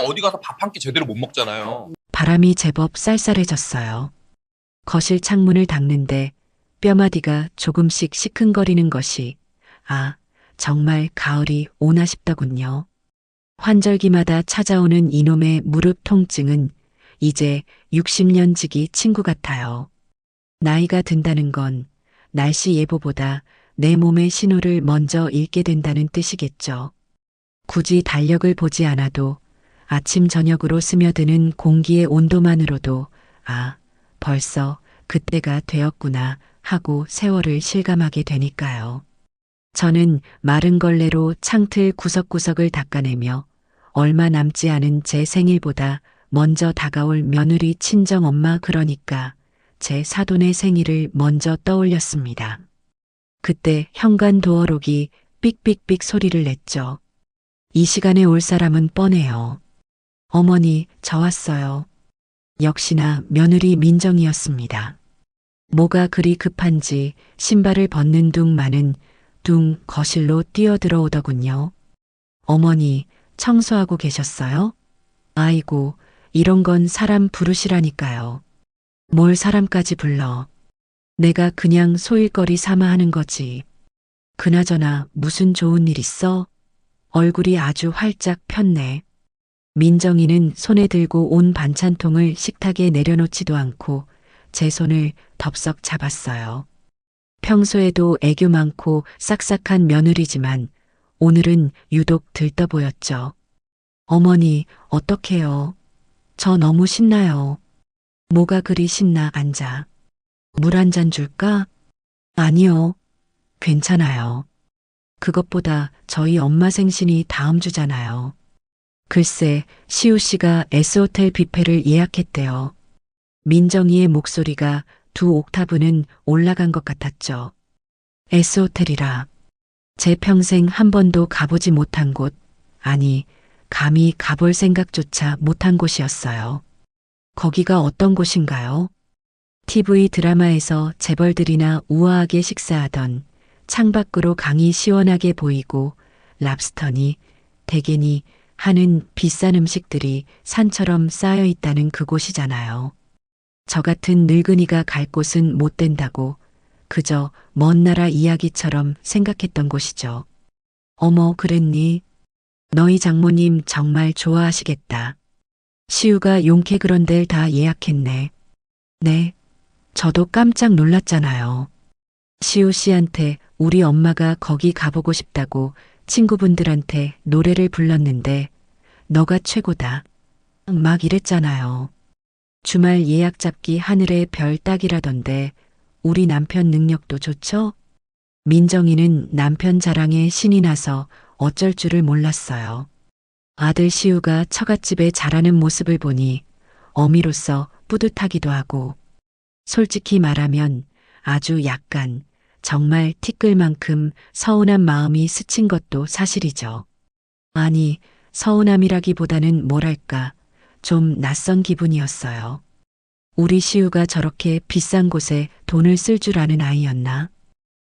어디 가서 밥 한 끼 제대로 못 먹잖아요. 바람이 제법 쌀쌀해졌어요. 거실 창문을 닦는데 뼈마디가 조금씩 시큰거리는 것이 정말 가을이 오나 싶더군요. 환절기마다 찾아오는 이놈의 무릎 통증은 이제 60년 지기 친구 같아요. 나이가 든다는 건 날씨 예보보다 내 몸의 신호를 먼저 읽게 된다는 뜻이겠죠. 굳이 달력을 보지 않아도 아침 저녁으로 스며드는 공기의 온도만으로도 벌써 그때가 되었구나 하고 세월을 실감하게 되니까요. 저는 마른 걸레로 창틀 구석구석을 닦아내며 얼마 남지 않은 제 생일보다 먼저 다가올 며느리 친정엄마 그러니까 제 사돈의 생일을 먼저 떠올렸습니다. 그때 현관 도어록이 삑삑삑 소리를 냈죠. 이 시간에 올 사람은 뻔해요. 어머니, 저 왔어요. 역시나 며느리 민정이었습니다. 뭐가 그리 급한지 신발을 벗는 둥마는 둥 거실로 뛰어들어오더군요. 어머니, 청소하고 계셨어요? 아이고, 이런 건 사람 부르시라니까요. 뭘 사람까지 불러. 내가 그냥 소일거리 삼아 하는 거지. 그나저나 무슨 좋은 일 있어? 얼굴이 아주 활짝 폈네. 민정이는 손에 들고 온 반찬통을 식탁에 내려놓지도 않고 제 손을 덥석 잡았어요. 평소에도 애교 많고 싹싹한 며느리지만 오늘은 유독 들떠 보였죠. 어머니, 어떡해요? 저 너무 신나요. 뭐가 그리 신나? 앉아. 물 한 잔 줄까? 아니요. 괜찮아요. 그것보다 저희 엄마 생신이 다음 주잖아요. 글쎄, 시우 씨가 S호텔 뷔페를 예약했대요. 민정이의 목소리가 두 옥타브는 올라간 것 같았죠. S호텔이라. 제 평생 한 번도 가보지 못한 곳, 아니, 감히 가볼 생각조차 못한 곳이었어요. 거기가 어떤 곳인가요? TV 드라마에서 재벌들이나 우아하게 식사하던 창밖으로 강이 시원하게 보이고 랍스터니, 대게니 하는 비싼 음식들이 산처럼 쌓여 있다는 그곳이잖아요. 저 같은 늙은이가 갈 곳은 못 된다고 그저 먼 나라 이야기처럼 생각했던 곳이죠. 어머, 그랬니? 너희 장모님 정말 좋아하시겠다. 시우가 용케 그런 데를 다 예약했네. 네, 저도 깜짝 놀랐잖아요. 시우 씨한테 우리 엄마가 거기 가보고 싶다고 친구분들한테 노래를 불렀는데 너가 최고다. 막 이랬잖아요. 주말 예약 잡기 하늘의 별 따기라던데 우리 남편 능력도 좋죠? 민정이는 남편 자랑에 신이 나서 어쩔 줄을 몰랐어요. 아들 시우가 처갓집에 잘하는 모습을 보니 어미로서 뿌듯하기도 하고 솔직히 말하면 아주 약간 정말 티끌만큼 서운한 마음이 스친 것도 사실이죠. 아니, 서운함이라기보다는 뭐랄까, 좀 낯선 기분이었어요. 우리 시우가 저렇게 비싼 곳에 돈을 쓸 줄 아는 아이였나?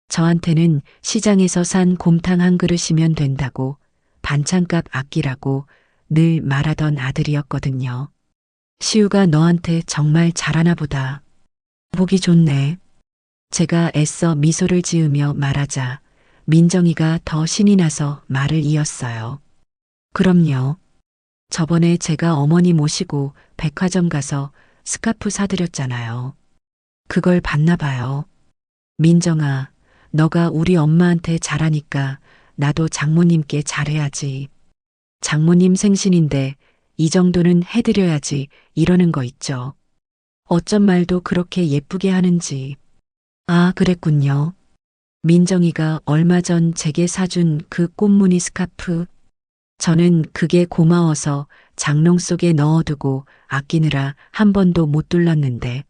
저한테는 시장에서 산 곰탕 한 그릇이면 된다고 반찬값 아끼라고 늘 말하던 아들이었거든요. 시우가 너한테 정말 잘하나 보다. 보기 좋네. 제가 애써 미소를 지으며 말하자 민정이가 더 신이 나서 말을 이었어요. 그럼요. 저번에 제가 어머니 모시고 백화점 가서 스카프 사드렸잖아요. 그걸 봤나 봐요. 민정아, 너가 우리 엄마한테 잘하니까 나도 장모님께 잘해야지. 장모님 생신인데 이 정도는 해드려야지 이러는 거 있죠. 어쩜 말도 그렇게 예쁘게 하는지. 아, 그랬군요. 민정이가 얼마 전 제게 사준 그 꽃무늬 스카프. 저는 그게 고마워서 장롱 속에 넣어두고 아끼느라 한 번도 못 둘렀는데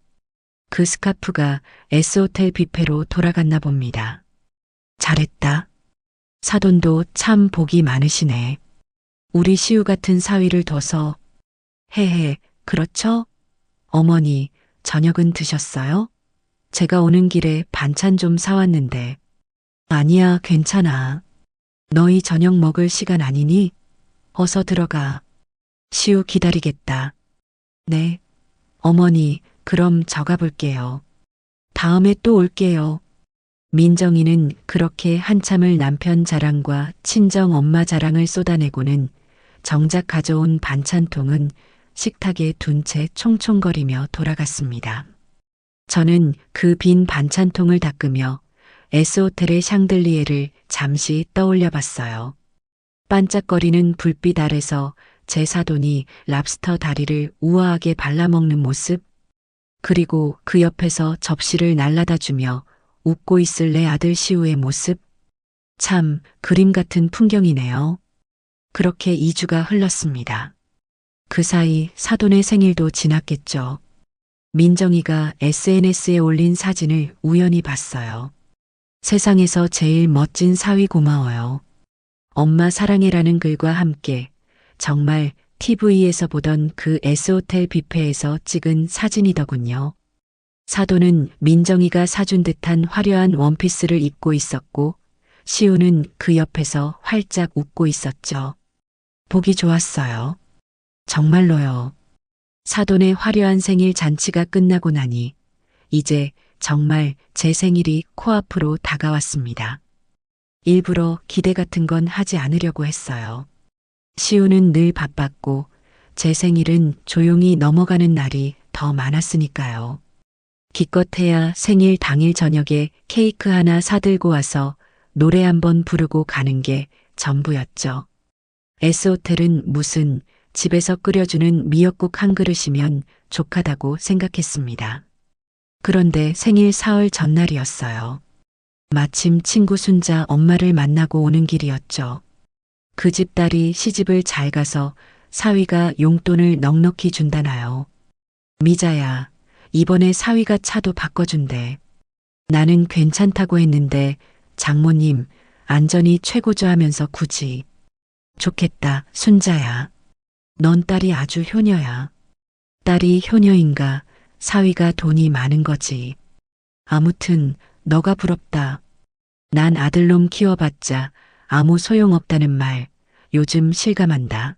그 스카프가 S호텔 뷔페로 돌아갔나 봅니다. 잘했다. 사돈도 참 복이 많으시네. 우리 시우 같은 사위를 둬서. 헤헤, 그렇죠? 어머니, 저녁은 드셨어요? 제가 오는 길에 반찬 좀 사왔는데. 아니야, 괜찮아. 너희 저녁 먹을 시간 아니니? 어서 들어가. 시우 기다리겠다. 네. 어머니, 그럼 저 가볼게요. 다음에 또 올게요. 민정이는 그렇게 한참을 남편 자랑과 친정 엄마 자랑을 쏟아내고는 정작 가져온 반찬통은 식탁에 둔 채 총총거리며 돌아갔습니다. 저는 그 빈 반찬통을 닦으며 S호텔의 샹들리에를 잠시 떠올려 봤어요. 반짝거리는 불빛 아래서 제 사돈이 랍스터 다리를 우아하게 발라먹는 모습, 그리고 그 옆에서 접시를 날라다 주며 웃고 있을 내 아들 시우의 모습, 참 그림 같은 풍경이네요. 그렇게 2주가 흘렀습니다. 그 사이 사돈의 생일도 지났겠죠. 민정이가 SNS에 올린 사진을 우연히 봤어요. 세상에서 제일 멋진 사위 고마워요. 엄마 사랑해라는 글과 함께 정말 TV에서 보던 그 S호텔 뷔페에서 찍은 사진이더군요. 사돈은 민정이가 사준 듯한 화려한 원피스를 입고 있었고 시우는 그 옆에서 활짝 웃고 있었죠. 보기 좋았어요. 정말로요. 사돈의 화려한 생일 잔치가 끝나고 나니 이제 정말 제 생일이 코앞으로 다가왔습니다. 일부러 기대 같은 건 하지 않으려고 했어요. 시우는 늘 바빴고 제 생일은 조용히 넘어가는 날이 더 많았으니까요. 기껏해야 생일 당일 저녁에 케이크 하나 사들고 와서 노래 한번 부르고 가는 게 전부였죠. S호텔은 무슨 집에서 끓여주는 미역국 한 그릇이면 족하다고 생각했습니다. 그런데 생일 사흘 전날이었어요. 마침 친구 순자 엄마를 만나고 오는 길이었죠. 그 집 딸이 시집을 잘 가서 사위가 용돈을 넉넉히 준다나요. 미자야, 이번에 사위가 차도 바꿔준대. 나는 괜찮다고 했는데 장모님 안전이 최고죠 하면서 굳이. 좋겠다, 순자야. 넌 딸이 아주 효녀야. 딸이 효녀인가 사위가 돈이 많은 거지. 아무튼 너가 부럽다. 난 아들놈 키워봤자 아무 소용없다는 말 요즘 실감한다.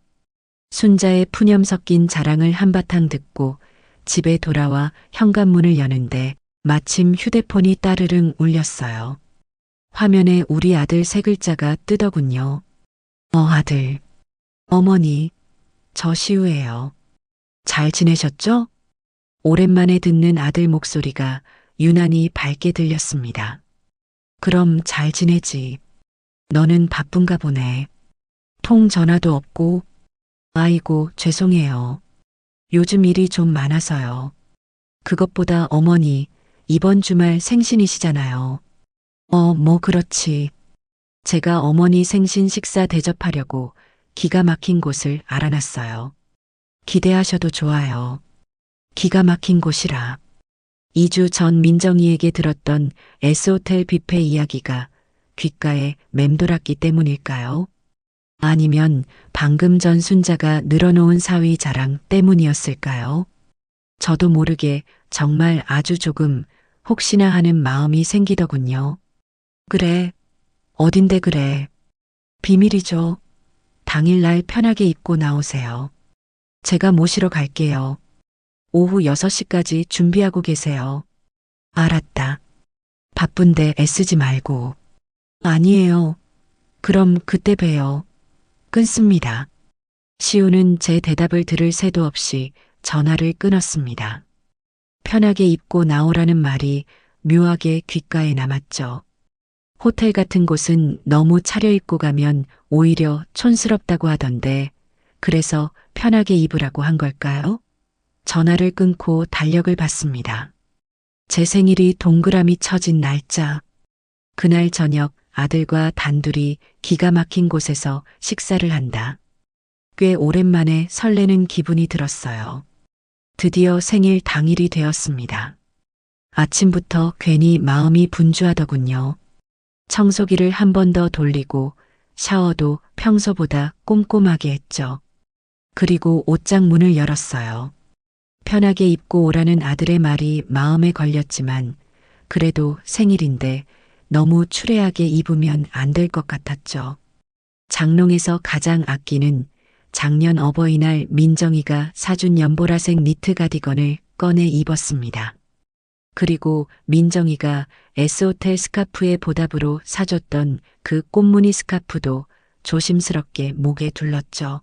순자의 푸념 섞인 자랑을 한바탕 듣고 집에 돌아와 현관문을 여는데 마침 휴대폰이 따르릉 울렸어요. 화면에 우리 아들 세 글자가 뜨더군요. 아들. 어머니, 저 시우예요. 잘 지내셨죠? 오랜만에 듣는 아들 목소리가 유난히 밝게 들렸습니다. 그럼 잘 지내지. 너는 바쁜가 보네. 통 전화도 없고. 아이고, 죄송해요. 요즘 일이 좀 많아서요. 그것보다 어머니, 이번 주말 생신이시잖아요. 뭐 그렇지. 제가 어머니 생신 식사 대접하려고 기가 막힌 곳을 알아놨어요. 기대하셔도 좋아요. 기가 막힌 곳이라. 2주 전 민정이에게 들었던 S호텔 뷔페 이야기가 귓가에 맴돌았기 때문일까요? 아니면 방금 전 순자가 늘어놓은 사위 자랑 때문이었을까요? 저도 모르게 정말 아주 조금 혹시나 하는 마음이 생기더군요. 그래. 어딘데 그래. 비밀이죠. 당일날 편하게 입고 나오세요. 제가 모시러 갈게요. 오후 6시까지 준비하고 계세요. 알았다. 바쁜데 애쓰지 말고. 아니에요. 그럼 그때 봬요. 끊습니다. 시우는 제 대답을 들을 새도 없이 전화를 끊었습니다. 편하게 입고 나오라는 말이 묘하게 귓가에 남았죠. 호텔 같은 곳은 너무 차려입고 가면 오히려 촌스럽다고 하던데 그래서 편하게 입으라고 한 걸까요? 전화를 끊고 달력을 봤습니다. 제 생일이 동그라미 쳐진 날짜. 그날 저녁 아들과 단둘이 기가 막힌 곳에서 식사를 한다. 꽤 오랜만에 설레는 기분이 들었어요. 드디어 생일 당일이 되었습니다. 아침부터 괜히 마음이 분주하더군요. 청소기를 한 번 더 돌리고 샤워도 평소보다 꼼꼼하게 했죠. 그리고 옷장 문을 열었어요. 편하게 입고 오라는 아들의 말이 마음에 걸렸지만 그래도 생일인데 너무 추레하게 입으면 안 될 것 같았죠. 장롱에서 가장 아끼는 작년 어버이날 민정이가 사준 연보라색 니트 가디건을 꺼내 입었습니다. 그리고 민정이가 S호텔 스카프의 보답으로 사줬던 그 꽃무늬 스카프도 조심스럽게 목에 둘렀죠.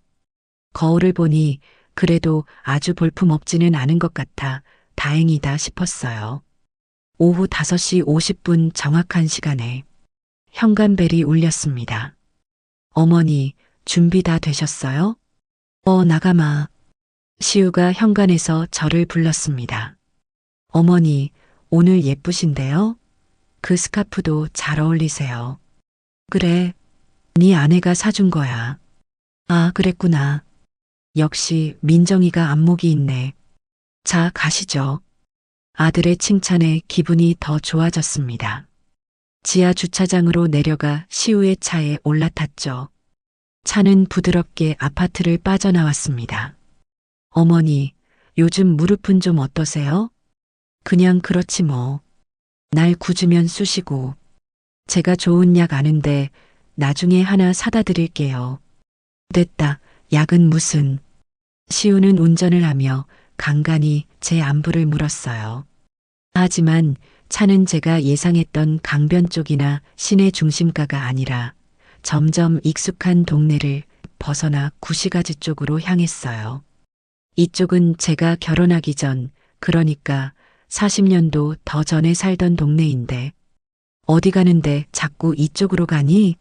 거울을 보니 그래도 아주 볼품없지는 않은 것 같아 다행이다 싶었어요. 오후 5시 50분 정확한 시간에 현관벨이 울렸습니다. 어머니, 준비 다 되셨어요? 나가마. 시우가 현관에서 저를 불렀습니다. 어머니, 오늘 예쁘신데요? 그 스카프도 잘 어울리세요. 그래, 네 아내가 사준 거야. 아, 그랬구나. 역시 민정이가 안목이 있네. 자, 가시죠. 아들의 칭찬에 기분이 더 좋아졌습니다. 지하 주차장으로 내려가 시우의 차에 올라탔죠. 차는 부드럽게 아파트를 빠져나왔습니다. 어머니, 요즘 무릎은 좀 어떠세요? 그냥 그렇지 뭐. 날 굳으면 쑤시고. 제가 좋은 약 아는데 나중에 하나 사다 드릴게요. 됐다. 약은 무슨. 시우는 운전을 하며 간간히 제 안부를 물었어요. 하지만 차는 제가 예상했던 강변 쪽이나 시내 중심가가 아니라 점점 익숙한 동네를 벗어나 구시가지 쪽으로 향했어요. 이쪽은 제가 결혼하기 전, 그러니까 40년도 더 전에 살던 동네인데 어디 가는데 자꾸 이쪽으로 가니?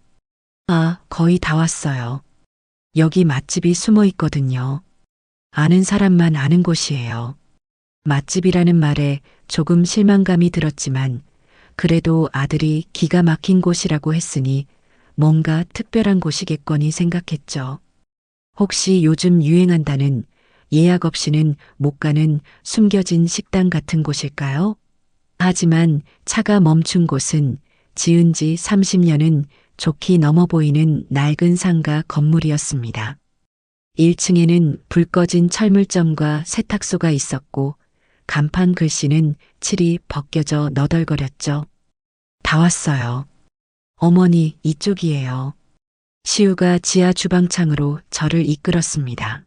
아, 거의 다 왔어요. 여기 맛집이 숨어 있거든요. 아는 사람만 아는 곳이에요. 맛집이라는 말에 조금 실망감이 들었지만 그래도 아들이 기가 막힌 곳이라고 했으니 뭔가 특별한 곳이겠거니 생각했죠. 혹시 요즘 유행한다는 예약 없이는 못 가는 숨겨진 식당 같은 곳일까요? 하지만 차가 멈춘 곳은 지은 지 30년은 좋게 넘어 보이는 낡은 상가 건물이었습니다. 1층에는 불 꺼진 철물점과 세탁소가 있었고 간판 글씨는 칠이 벗겨져 너덜거렸죠. 다 왔어요. 어머니, 이쪽이에요. 시우가 지하 주방창으로 저를 이끌었습니다.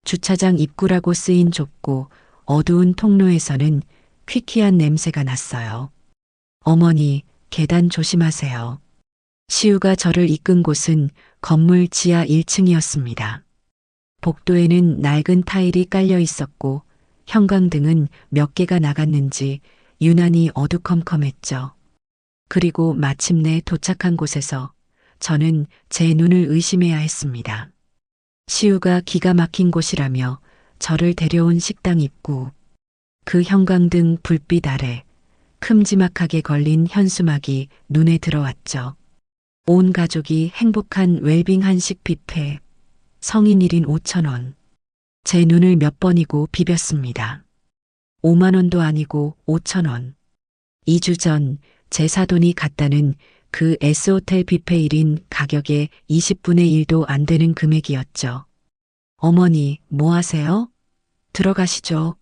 주차장 입구라고 쓰인 좁고 어두운 통로에서는 퀴퀴한 냄새가 났어요. 어머니, 계단 조심하세요. 시우가 저를 이끈 곳은 건물 지하 1층이었습니다. 복도에는 낡은 타일이 깔려 있었고 형광등은 몇 개가 나갔는지 유난히 어두컴컴했죠. 그리고 마침내 도착한 곳에서 저는 제 눈을 의심해야 했습니다. 시우가 기가 막힌 곳이라며 저를 데려온 식당 입구. 그 형광등 불빛 아래 큼지막하게 걸린 현수막이 눈에 들어왔죠. 온 가족이 행복한 웰빙 한식 뷔페. 성인 1인 5,000원. 제 눈을 몇 번이고 비볐습니다. 5만 원도 아니고 5,000원. 2주 전 제 사돈이 갔다는 그 S호텔 뷔페 1인 가격의 20분의 1도 안 되는 금액이었죠. 어머니, 뭐 하세요? 들어가시죠.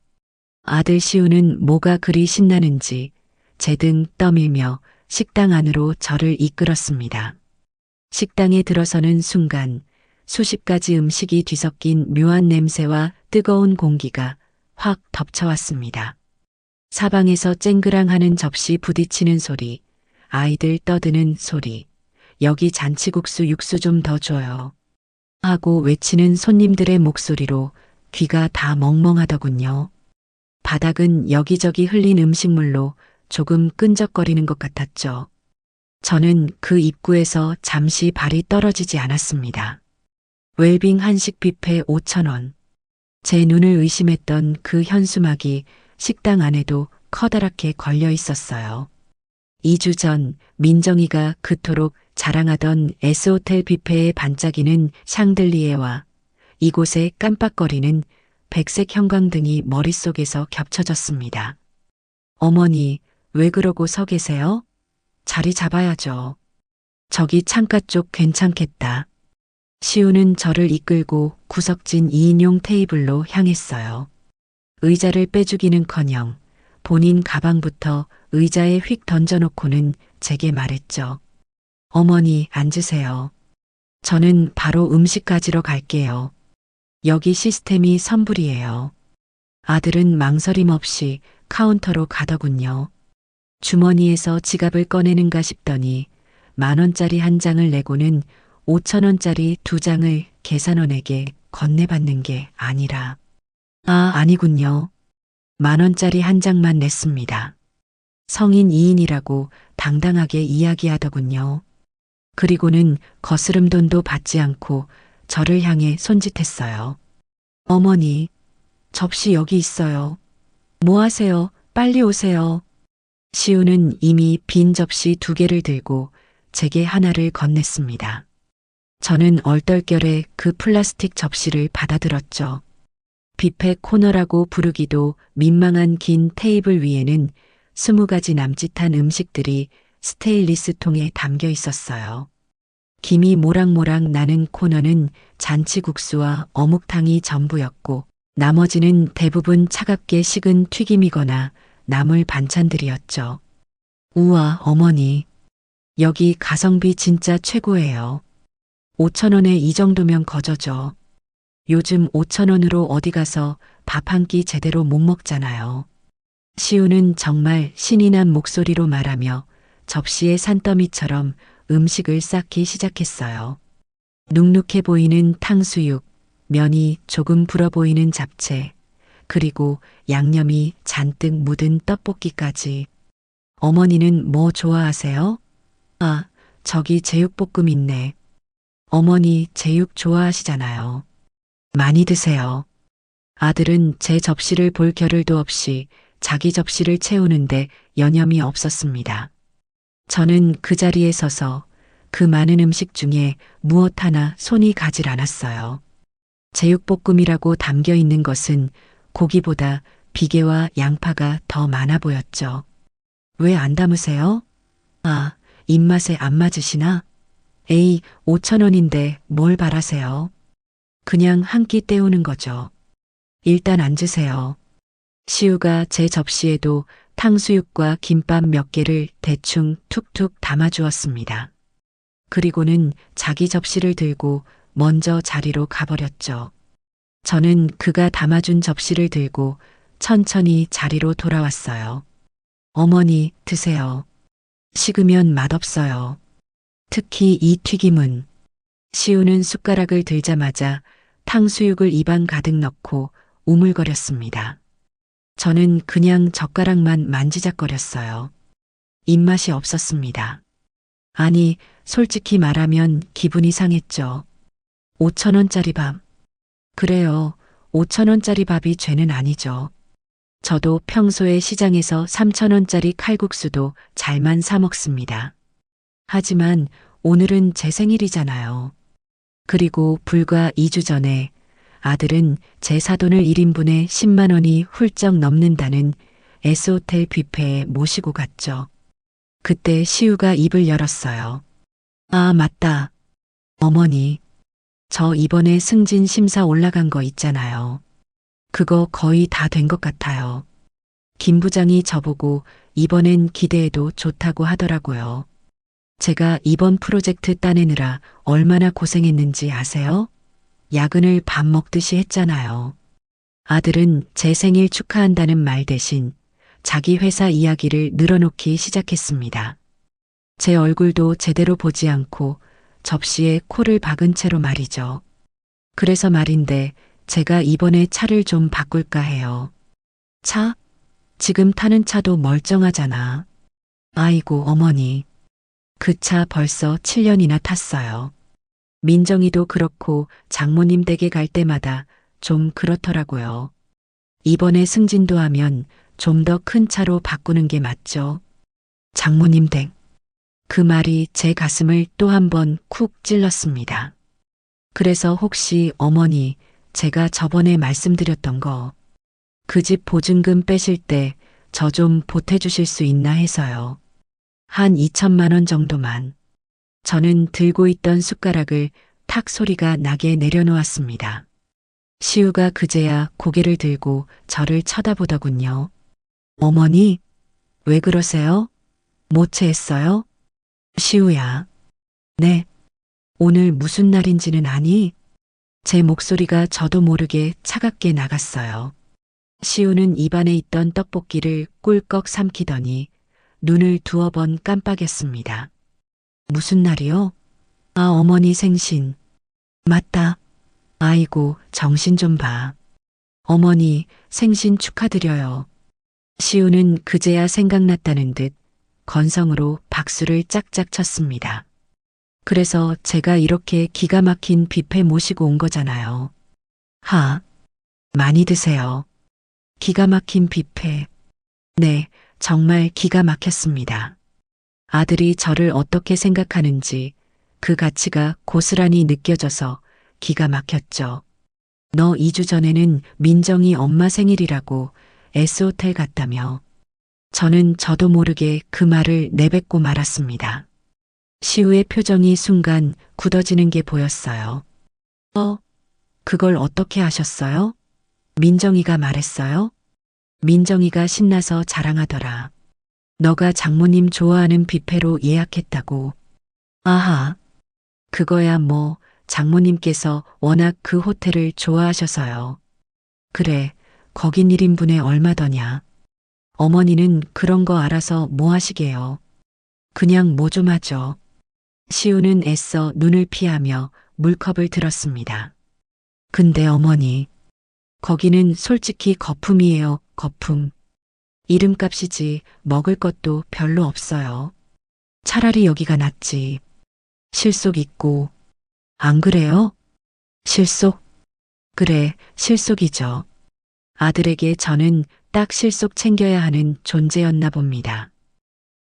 아들 시우는 뭐가 그리 신나는지 제 등 떠밀며 식당 안으로 저를 이끌었습니다. 식당에 들어서는 순간 수십 가지 음식이 뒤섞인 묘한 냄새와 뜨거운 공기가 확 덮쳐왔습니다. 사방에서 쨍그랑하는 접시 부딪히는 소리, 아이들 떠드는 소리, 여기 잔치국수 육수 좀 더 줘요. 하고 외치는 손님들의 목소리로 귀가 다 멍멍하더군요. 바닥은 여기저기 흘린 음식물로 조금 끈적거리는 것 같았죠. 저는 그 입구에서 잠시 발이 떨어지지 않았습니다. 웰빙 한식 뷔페 5,000원. 제 눈을 의심했던 그 현수막이 식당 안에도 커다랗게 걸려 있었어요. 2주 전 민정이가 그토록 자랑하던 S호텔 뷔페의 반짝이는 샹들리에와 이곳의 깜빡거리는 백색 형광등이 머릿속에서 겹쳐졌습니다. 어머니, 왜 그러고 서 계세요? 자리 잡아야죠. 저기 창가 쪽 괜찮겠다. 시우는 저를 이끌고 구석진 2인용 테이블로 향했어요. 의자를 빼주기는커녕 본인 가방부터 의자에 휙 던져놓고는 제게 말했죠. 어머니, 앉으세요. 저는 바로 음식 가지러 갈게요. 여기 시스템이 선불이에요. 아들은 망설임 없이 카운터로 가더군요. 주머니에서 지갑을 꺼내는가 싶더니 10,000원짜리 한 장을 내고는 5,000원짜리 2장을 계산원에게 건네받는 게 아니라 아니군요. 10,000원짜리 한 장만 냈습니다. 성인 2인이라고 당당하게 이야기하더군요. 그리고는 거스름 돈도 받지 않고 저를 향해 손짓했어요. 어머니, 접시 여기 있어요. 뭐 하세요? 빨리 오세요. 시우는 이미 빈 접시 2개를 들고 제게 하나를 건넸습니다. 저는 얼떨결에 그 플라스틱 접시를 받아들었죠. 뷔페 코너라고 부르기도 민망한 긴 테이블 위에는 20가지 남짓한 음식들이 스테인리스 통에 담겨 있었어요. 김이 모락모락 나는 코너는 잔치국수와 어묵탕이 전부였고 나머지는 대부분 차갑게 식은 튀김이거나 나물 반찬들이었죠. 우와, 어머니. 여기 가성비 진짜 최고예요. 5,000원에 이 정도면 거저죠. 요즘 5,000원으로 어디 가서 밥 한 끼 제대로 못 먹잖아요. 시우는 정말 신이 난 목소리로 말하며 접시의 산더미처럼 음식을 쌓기 시작했어요. 눅눅해 보이는 탕수육, 면이 조금 불어 보이는 잡채, 그리고 양념이 잔뜩 묻은 떡볶이까지. 어머니는 뭐 좋아하세요? 저기 제육볶음 있네. 어머니 제육 좋아하시잖아요. 많이 드세요. 아들은 제 접시를 볼 겨를도 없이 자기 접시를 채우는데 여념이 없었습니다. 저는 그 자리에 서서 그 많은 음식 중에 무엇 하나 손이 가질 않았어요. 제육볶음이라고 담겨 있는 것은 고기보다 비계와 양파가 더 많아 보였죠. 왜 안 담으세요? 입맛에 안 맞으시나? 에이, 5,000원인데 뭘 바라세요? 그냥 한 끼 때우는 거죠. 일단 앉으세요. 시우가 제 접시에도 탕수육과 김밥 몇 개를 대충 툭툭 담아주었습니다. 그리고는 자기 접시를 들고 먼저 자리로 가버렸죠. 저는 그가 담아준 접시를 들고 천천히 자리로 돌아왔어요. 어머니, 드세요. 식으면 맛없어요. 특히 이 튀김은. 시우는 숟가락을 들자마자 탕수육을 입안 가득 넣고 우물거렸습니다. 저는 그냥 젓가락만 만지작거렸어요. 입맛이 없었습니다. 아니, 솔직히 말하면 기분이 상했죠. 5,000원짜리 밥. 그래요. 5,000원짜리 밥이 죄는 아니죠. 저도 평소에 시장에서 3,000원짜리 칼국수도 잘만 사 먹습니다. 하지만 오늘은 제 생일이잖아요. 그리고 불과 2주 전에 아들은 제 사돈을 1인분에 10만 원이 훌쩍 넘는다는 S호텔 뷔페에 모시고 갔죠. 그때 시우가 입을 열었어요. 맞다. 어머니, 저 이번에 승진 심사 올라간 거 있잖아요. 그거 거의 다 된 것 같아요. 김 부장이 저보고 이번엔 기대해도 좋다고 하더라고요. 제가 이번 프로젝트 따내느라 얼마나 고생했는지 아세요? 야근을 밥 먹듯이 했잖아요. 아들은 제 생일 축하한다는 말 대신 자기 회사 이야기를 늘어놓기 시작했습니다. 제 얼굴도 제대로 보지 않고 접시에 코를 박은 채로 말이죠. 그래서 말인데 제가 이번에 차를 좀 바꿀까 해요. 차? 지금 타는 차도 멀쩡하잖아. 아이고, 어머니. 그 차 벌써 7년이나 탔어요. 민정이도 그렇고 장모님 댁에 갈 때마다 좀 그렇더라고요. 이번에 승진도 하면 좀 더 큰 차로 바꾸는 게 맞죠. 장모님 댁. 그 말이 제 가슴을 또 한 번 쿡 찔렀습니다. 그래서 혹시 어머니, 제가 저번에 말씀드렸던 거, 그 집 보증금 빼실 때 저 좀 보태주실 수 있나 해서요. 한 2천만 원 정도만. 저는 들고 있던 숟가락을 탁 소리가 나게 내려놓았습니다. 시우가 그제야 고개를 들고 저를 쳐다보더군요. 어머니, 왜 그러세요? 모체했어요? 시우야. 네. 오늘 무슨 날인지는 아니? 제 목소리가 저도 모르게 차갑게 나갔어요. 시우는 입안에 있던 떡볶이를 꿀꺽 삼키더니 눈을 두어 번 깜빡였습니다. 무슨 날이요? 아, 어머니 생신. 맞다. 아이고, 정신 좀 봐. 어머니, 생신 축하드려요. 시우는 그제야 생각났다는 듯 건성으로 박수를 짝짝 쳤습니다. 그래서 제가 이렇게 기가 막힌 뷔페 모시고 온 거잖아요. 하, 많이 드세요. 기가 막힌 뷔페. 네, 정말 기가 막혔습니다. 아들이 저를 어떻게 생각하는지 그 가치가 고스란히 느껴져서 기가 막혔죠. 너 2주 전에는 민정이 엄마 생일이라고 S호텔 갔다며. 저는 저도 모르게 그 말을 내뱉고 말았습니다. 시우의 표정이 순간 굳어지는 게 보였어요. 그걸 어떻게 아셨어요? 민정이가 말했어요? 민정이가 신나서 자랑하더라. 너가 장모님 좋아하는 뷔페로 예약했다고. 아하. 그거야 뭐 장모님께서 워낙 그 호텔을 좋아하셔서요. 그래, 거긴 1인분에 얼마더냐. 어머니는 그런 거 알아서 뭐 하시게요. 그냥 뭐 좀 하죠. 시우는 애써 눈을 피하며 물컵을 들었습니다. 근데 어머니, 거기는 솔직히 거품이에요, 거품. 이름값이지 먹을 것도 별로 없어요. 차라리 여기가 낫지. 실속 있고. 안 그래요? 실속? 그래, 실속이죠. 아들에게 저는 딱 실속 챙겨야 하는 존재였나 봅니다.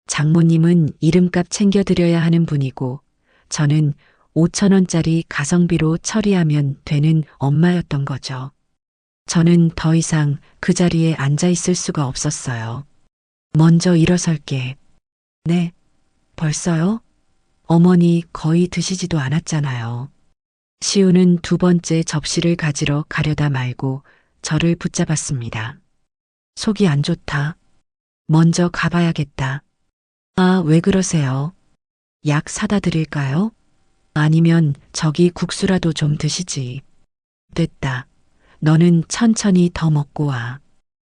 장모님은 이름값 챙겨드려야 하는 분이고 저는 5,000원짜리 가성비로 처리하면 되는 엄마였던 거죠. 저는 더 이상 그 자리에 앉아 있을 수가 없었어요. 먼저 일어설게. 네, 벌써요? 어머니 거의 드시지도 않았잖아요. 시우는 두 번째 접시를 가지러 가려다 말고 저를 붙잡았습니다. 속이 안 좋다. 먼저 가봐야겠다. 아, 왜 그러세요? 약 사다 드릴까요? 아니면 저기 국수라도 좀 드시지. 됐다. 너는 천천히 더 먹고 와.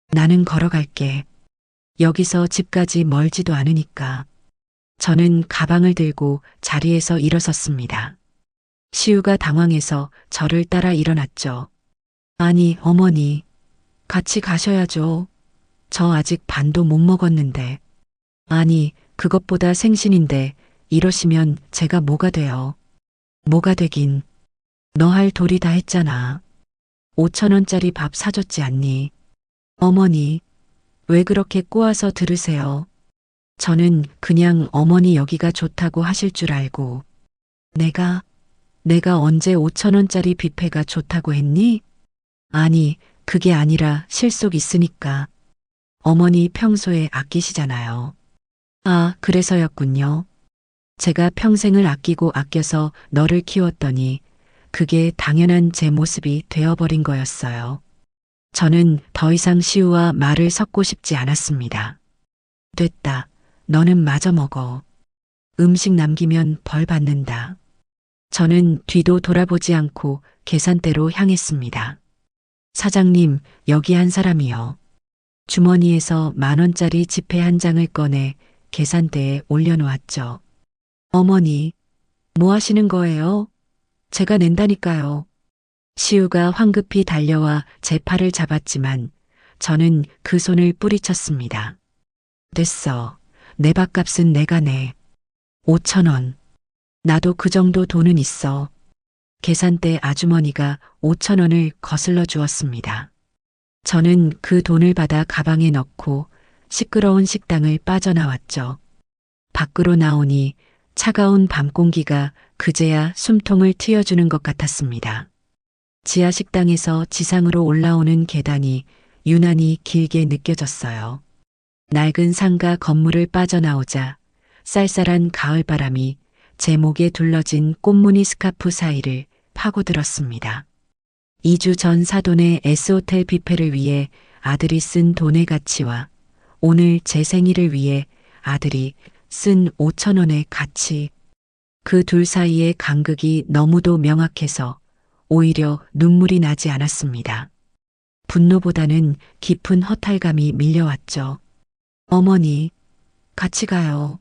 나는 걸어갈게. 여기서 집까지 멀지도 않으니까. 저는 가방을 들고 자리에서 일어섰습니다. 시우가 당황해서 저를 따라 일어났죠. 아니, 어머니. 같이 가셔야죠. 저 아직 반도 못 먹었는데. 아니, 그것보다 생신인데 이러시면 제가 뭐가 돼요? 뭐가 되긴. 너 할 도리 다 했잖아. 5,000원짜리 밥 사줬지 않니? 어머니, 왜 그렇게 꼬아서 들으세요? 저는 그냥 어머니 여기가 좋다고 하실 줄 알고. 내가 언제 5,000원짜리 뷔페가 좋다고 했니? 아니, 그게 아니라 실속 있으니까. 어머니 평소에 아끼시잖아요. 아, 그래서였군요. 제가 평생을 아끼고 아껴서 너를 키웠더니 그게 당연한 제 모습이 되어버린 거였어요. 저는 더 이상 시우와 말을 섞고 싶지 않았습니다. 됐다. 너는 마저 먹어. 음식 남기면 벌 받는다. 저는 뒤도 돌아보지 않고 계산대로 향했습니다. 사장님, 여기 한 사람이요. 주머니에서 10,000원짜리 지폐 한 장을 꺼내 계산대에 올려놓았죠. 어머니, 뭐 하시는 거예요? 제가 낸다니까요. 시우가 황급히 달려와 제 팔을 잡았지만 저는 그 손을 뿌리쳤습니다. 됐어. 내 밥값은 내가 내. 5,000원. 나도 그 정도 돈은 있어. 계산대 아주머니가 5,000원을 거슬러 주었습니다. 저는 그 돈을 받아 가방에 넣고 시끄러운 식당을 빠져나왔죠. 밖으로 나오니 차가운 밤 공기가 그제야 숨통을 트여주는 것 같았습니다. 지하 식당에서 지상으로 올라오는 계단이 유난히 길게 느껴졌어요. 낡은 상가 건물을 빠져나오자 쌀쌀한 가을바람이 제 목에 둘러진 꽃무늬 스카프 사이를 파고들었습니다. 2주 전 사돈의 S호텔 뷔페를 위해 아들이 쓴 돈의 가치와 오늘 제 생일을 위해 아들이 쓴 5,000원의 가치. 그 둘 사이의 간극이 너무도 명확해서 오히려 눈물이 나지 않았습니다. 분노보다는 깊은 허탈감이 밀려왔죠. 어머니, 같이 가요.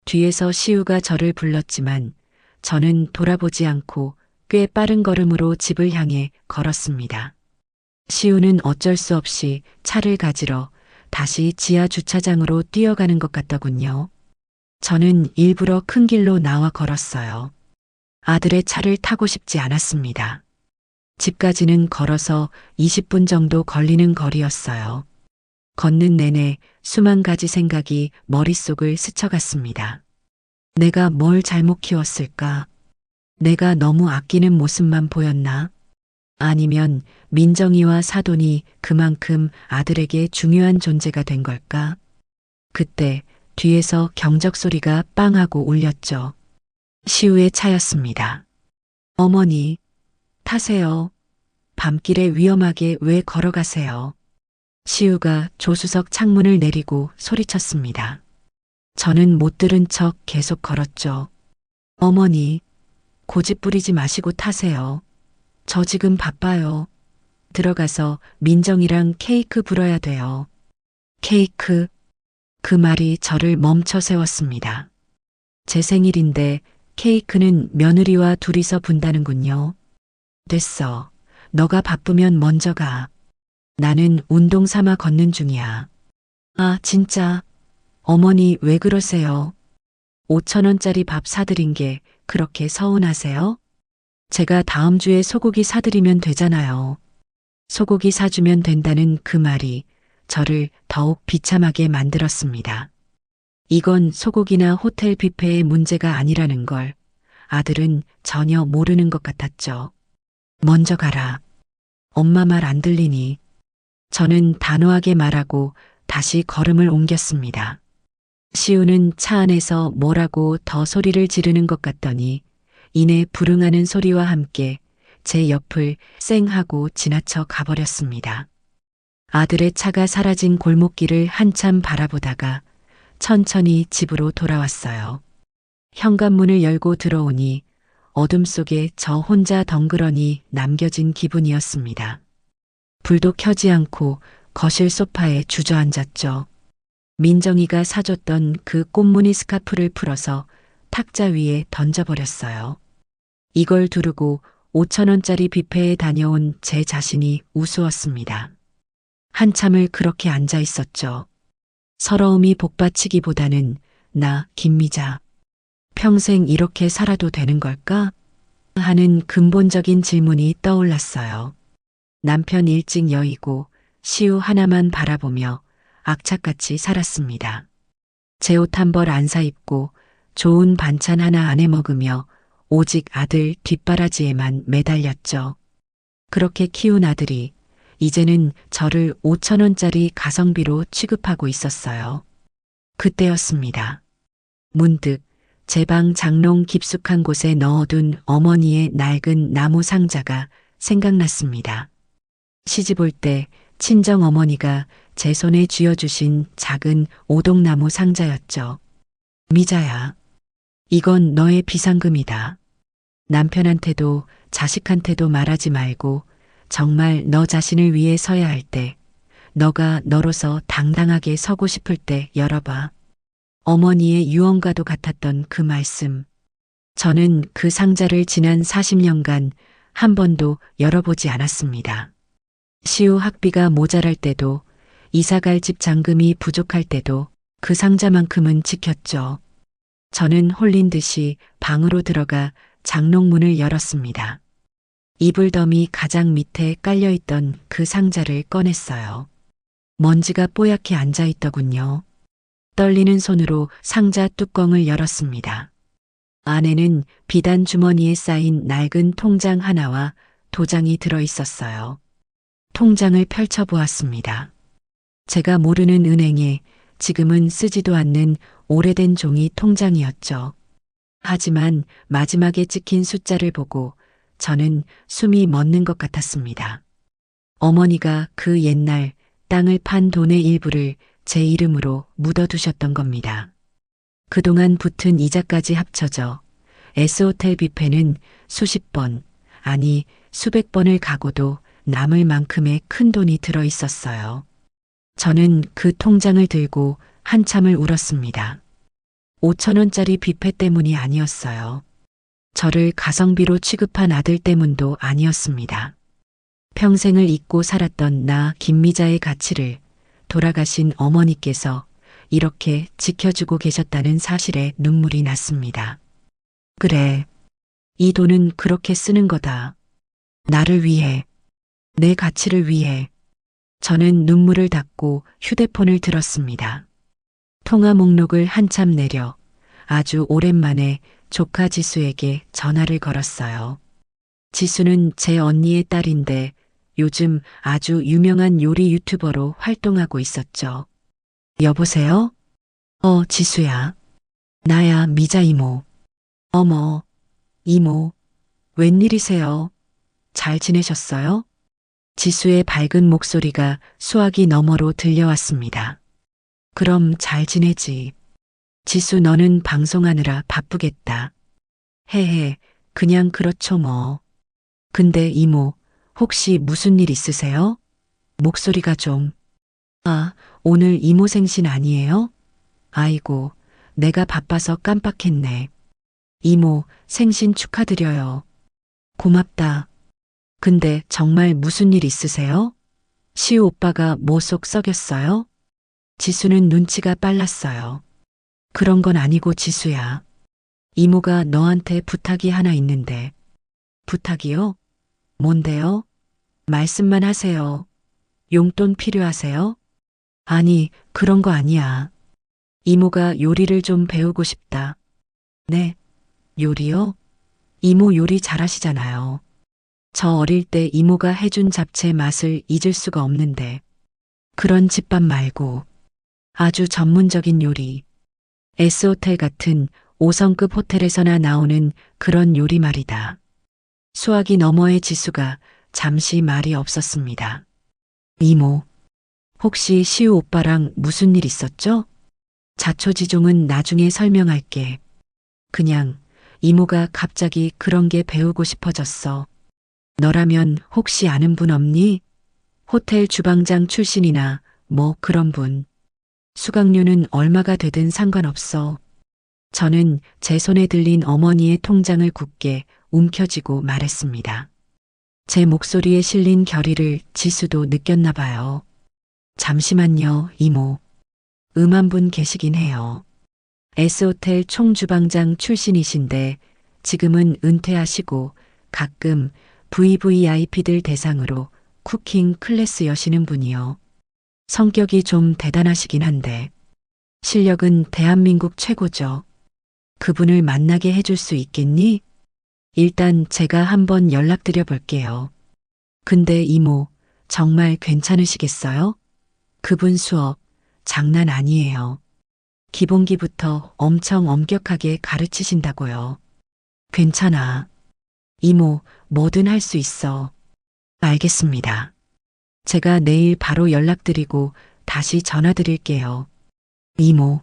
뒤에서 시우가 저를 불렀지만 저는 돌아보지 않고 꽤 빠른 걸음으로 집을 향해 걸었습니다. 시우는 어쩔 수 없이 차를 가지러 다시 지하 주차장으로 뛰어가는 것 같더군요. 저는 일부러 큰 길로 나와 걸었어요. 아들의 차를 타고 싶지 않았습니다. 집까지는 걸어서 20분 정도 걸리는 거리였어요. 걷는 내내 수만 가지 생각이 머릿속을 스쳐갔습니다. 내가 뭘 잘못 키웠을까? 내가 너무 아끼는 모습만 보였나? 아니면 민정이와 사돈이 그만큼 아들에게 중요한 존재가 된 걸까? 그때 뒤에서 경적 소리가 빵 하고 울렸죠. 시우의 차였습니다. 어머니, 타세요. 밤길에 위험하게 왜 걸어가세요? 시우가 조수석 창문을 내리고 소리쳤습니다. 저는 못 들은 척 계속 걸었죠. 어머니, 고집 부리지 마시고 타세요. 저 지금 바빠요. 들어가서 민정이랑 케이크 불어야 돼요. 케이크. 그 말이 저를 멈춰 세웠습니다. 제 생일인데 케이크는 며느리와 둘이서 분다는군요. 됐어. 너가 바쁘면 먼저 가. 나는 운동 삼아 걷는 중이야. 아, 진짜. 어머니 왜 그러세요? 5,000원짜리 밥 사드린 게 그렇게 서운하세요? 제가 다음 주에 소고기 사드리면 되잖아요. 소고기 사주면 된다는 그 말이 저를 더욱 비참하게 만들었습니다. 이건 소고기나 호텔 뷔페의 문제가 아니라는 걸 아들은 전혀 모르는 것 같았죠. 먼저 가라. 엄마 말 안 들리니? 저는 단호하게 말하고 다시 걸음을 옮겼습니다. 시우는 차 안에서 뭐라고 더 소리를 지르는 것 같더니 이내 불응하는 소리와 함께 제 옆을 쌩 하고 지나쳐 가버렸습니다. 아들의 차가 사라진 골목길을 한참 바라보다가 천천히 집으로 돌아왔어요. 현관문을 열고 들어오니 어둠 속에 저 혼자 덩그러니 남겨진 기분이었습니다. 불도 켜지 않고 거실 소파에 주저앉았죠. 민정이가 사줬던 그 꽃무늬 스카프를 풀어서 탁자 위에 던져버렸어요. 이걸 두르고 5,000원짜리 뷔페에 다녀온 제 자신이 우스웠습니다. 한참을 그렇게 앉아 있었죠. 서러움이 복받치기보다는 나 김미자 평생 이렇게 살아도 되는 걸까? 하는 근본적인 질문이 떠올랐어요. 남편 일찍 여의고 시우 하나만 바라보며 악착같이 살았습니다. 제 옷 한 벌 안 사입고 좋은 반찬 하나 안 해 먹으며 오직 아들 뒷바라지에만 매달렸죠. 그렇게 키운 아들이 이제는 저를 5,000원짜리 가성비로 취급하고 있었어요. 그때였습니다. 문득 제 방 장롱 깊숙한 곳에 넣어둔 어머니의 낡은 나무 상자가 생각났습니다. 시집 올 때 친정 어머니가 제 손에 쥐어주신 작은 오동나무 상자였죠. 미자야, 이건 너의 비상금이다. 남편한테도 자식한테도 말하지 말고 정말 너 자신을 위해 서야 할 때, 너가 너로서 당당하게 서고 싶을 때 열어봐. 어머니의 유언과도 같았던 그 말씀. 저는 그 상자를 지난 40년간 한 번도 열어보지 않았습니다. 시우 학비가 모자랄 때도, 이사갈 집 잔금이 부족할 때도 그 상자만큼은 지켰죠. 저는 홀린 듯이 방으로 들어가 장롱문을 열었습니다. 이불더미 가장 밑에 깔려있던 그 상자를 꺼냈어요. 먼지가 뽀얗게 앉아있더군요. 떨리는 손으로 상자 뚜껑을 열었습니다. 안에는 비단 주머니에 쌓인 낡은 통장 하나와 도장이 들어있었어요. 통장을 펼쳐보았습니다. 제가 모르는 은행에 지금은 쓰지도 않는 오래된 종이 통장이었죠. 하지만 마지막에 찍힌 숫자를 보고 저는 숨이 멎는 것 같았습니다. 어머니가 그 옛날 땅을 판 돈의 일부를 제 이름으로 묻어두셨던 겁니다. 그동안 붙은 이자까지 합쳐져 S호텔 뷔페는 수십 번, 아니 수백 번을 가고도 남을 만큼의 큰 돈이 들어 있었어요. 저는 그 통장을 들고 한참을 울었습니다. 5천 원짜리 뷔페 때문이 아니었어요. 저를 가성비로 취급한 아들 때문도 아니었습니다. 평생을 잊고 살았던 나 김미자의 가치를 돌아가신 어머니께서 이렇게 지켜주고 계셨다는 사실에 눈물이 났습니다. 그래, 이 돈은 그렇게 쓰는 거다. 나를 위해, 내 가치를 위해. 저는 눈물을 닦고 휴대폰을 들었습니다. 통화 목록을 한참 내려 아주 오랜만에 조카 지수에게 전화를 걸었어요. 지수는 제 언니의 딸인데 요즘 아주 유명한 요리 유튜버로 활동하고 있었죠. 여보세요? 지수야. 나야, 미자 이모. 어머, 이모. 웬일이세요? 잘 지내셨어요? 지수의 밝은 목소리가 수화기 너머로 들려왔습니다. 그럼 잘 지내지. 지수 너는 방송하느라 바쁘겠다. 헤헤, 그냥 그렇죠 뭐. 근데 이모, 혹시 무슨 일 있으세요? 목소리가 좀. 오늘 이모 생신 아니에요? 아이고, 내가 바빠서 깜빡했네. 이모, 생신 축하드려요. 고맙다. 근데 정말 무슨 일 있으세요? 시우 오빠가 뭐 속 썩였어요? 지수는 눈치가 빨랐어요. 그런 건 아니고 지수야. 이모가 너한테 부탁이 하나 있는데. 부탁이요? 뭔데요? 말씀만 하세요. 용돈 필요하세요? 아니, 그런 거 아니야. 이모가 요리를 좀 배우고 싶다. 네, 요리요? 이모 요리 잘하시잖아요. 저 어릴 때 이모가 해준 잡채 맛을 잊을 수가 없는데. 그런 집밥 말고 아주 전문적인 요리. S호텔 같은 5성급 호텔에서나 나오는 그런 요리 말이다. 수화기 너머의 지수가 잠시 말이 없었습니다. 이모, 혹시 시우 오빠랑 무슨 일 있었죠? 자초지종은 나중에 설명할게. 그냥 이모가 갑자기 그런 게 배우고 싶어졌어. 너라면 혹시 아는 분 없니? 호텔 주방장 출신이나 뭐 그런 분. 수강료는 얼마가 되든 상관없어. 저는 제 손에 들린 어머니의 통장을 굳게 움켜쥐고 말했습니다. 제 목소리에 실린 결의를 지수도 느꼈나 봐요. 잠시만요, 이모. 한 분 계시긴 해요. S호텔 총주방장 출신이신데 지금은 은퇴하시고 가끔 VVIP들 대상으로 쿠킹 클래스 여시는 분이요. 성격이 좀 대단하시긴 한데 실력은 대한민국 최고죠. 그분을 만나게 해줄 수 있겠니? 일단 제가 한번 연락드려 볼게요. 근데 이모, 정말 괜찮으시겠어요? 그분 수업 장난 아니에요. 기본기부터 엄청 엄격하게 가르치신다고요. 괜찮아. 이모, 뭐든 할 수 있어. 알겠습니다. 제가 내일 바로 연락드리고 다시 전화드릴게요. 이모.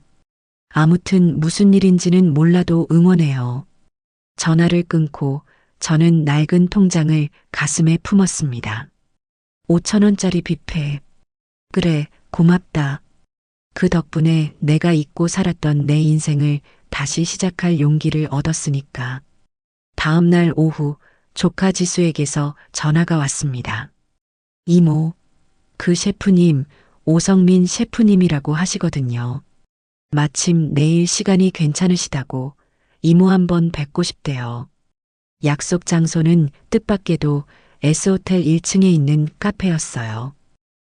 아무튼 무슨 일인지는 몰라도 응원해요. 전화를 끊고 저는 낡은 통장을 가슴에 품었습니다. 5천 원짜리 뷔페. 그래, 고맙다. 그 덕분에 내가 잊고 살았던 내 인생을 다시 시작할 용기를 얻었으니까. 다음 날 오후 조카 지수에게서 전화가 왔습니다. 이모, 그 셰프님, 오성민 셰프님이라고 하시거든요. 마침 내일 시간이 괜찮으시다고 이모 한번 뵙고 싶대요. 약속 장소는 뜻밖에도 S호텔 1층에 있는 카페였어요.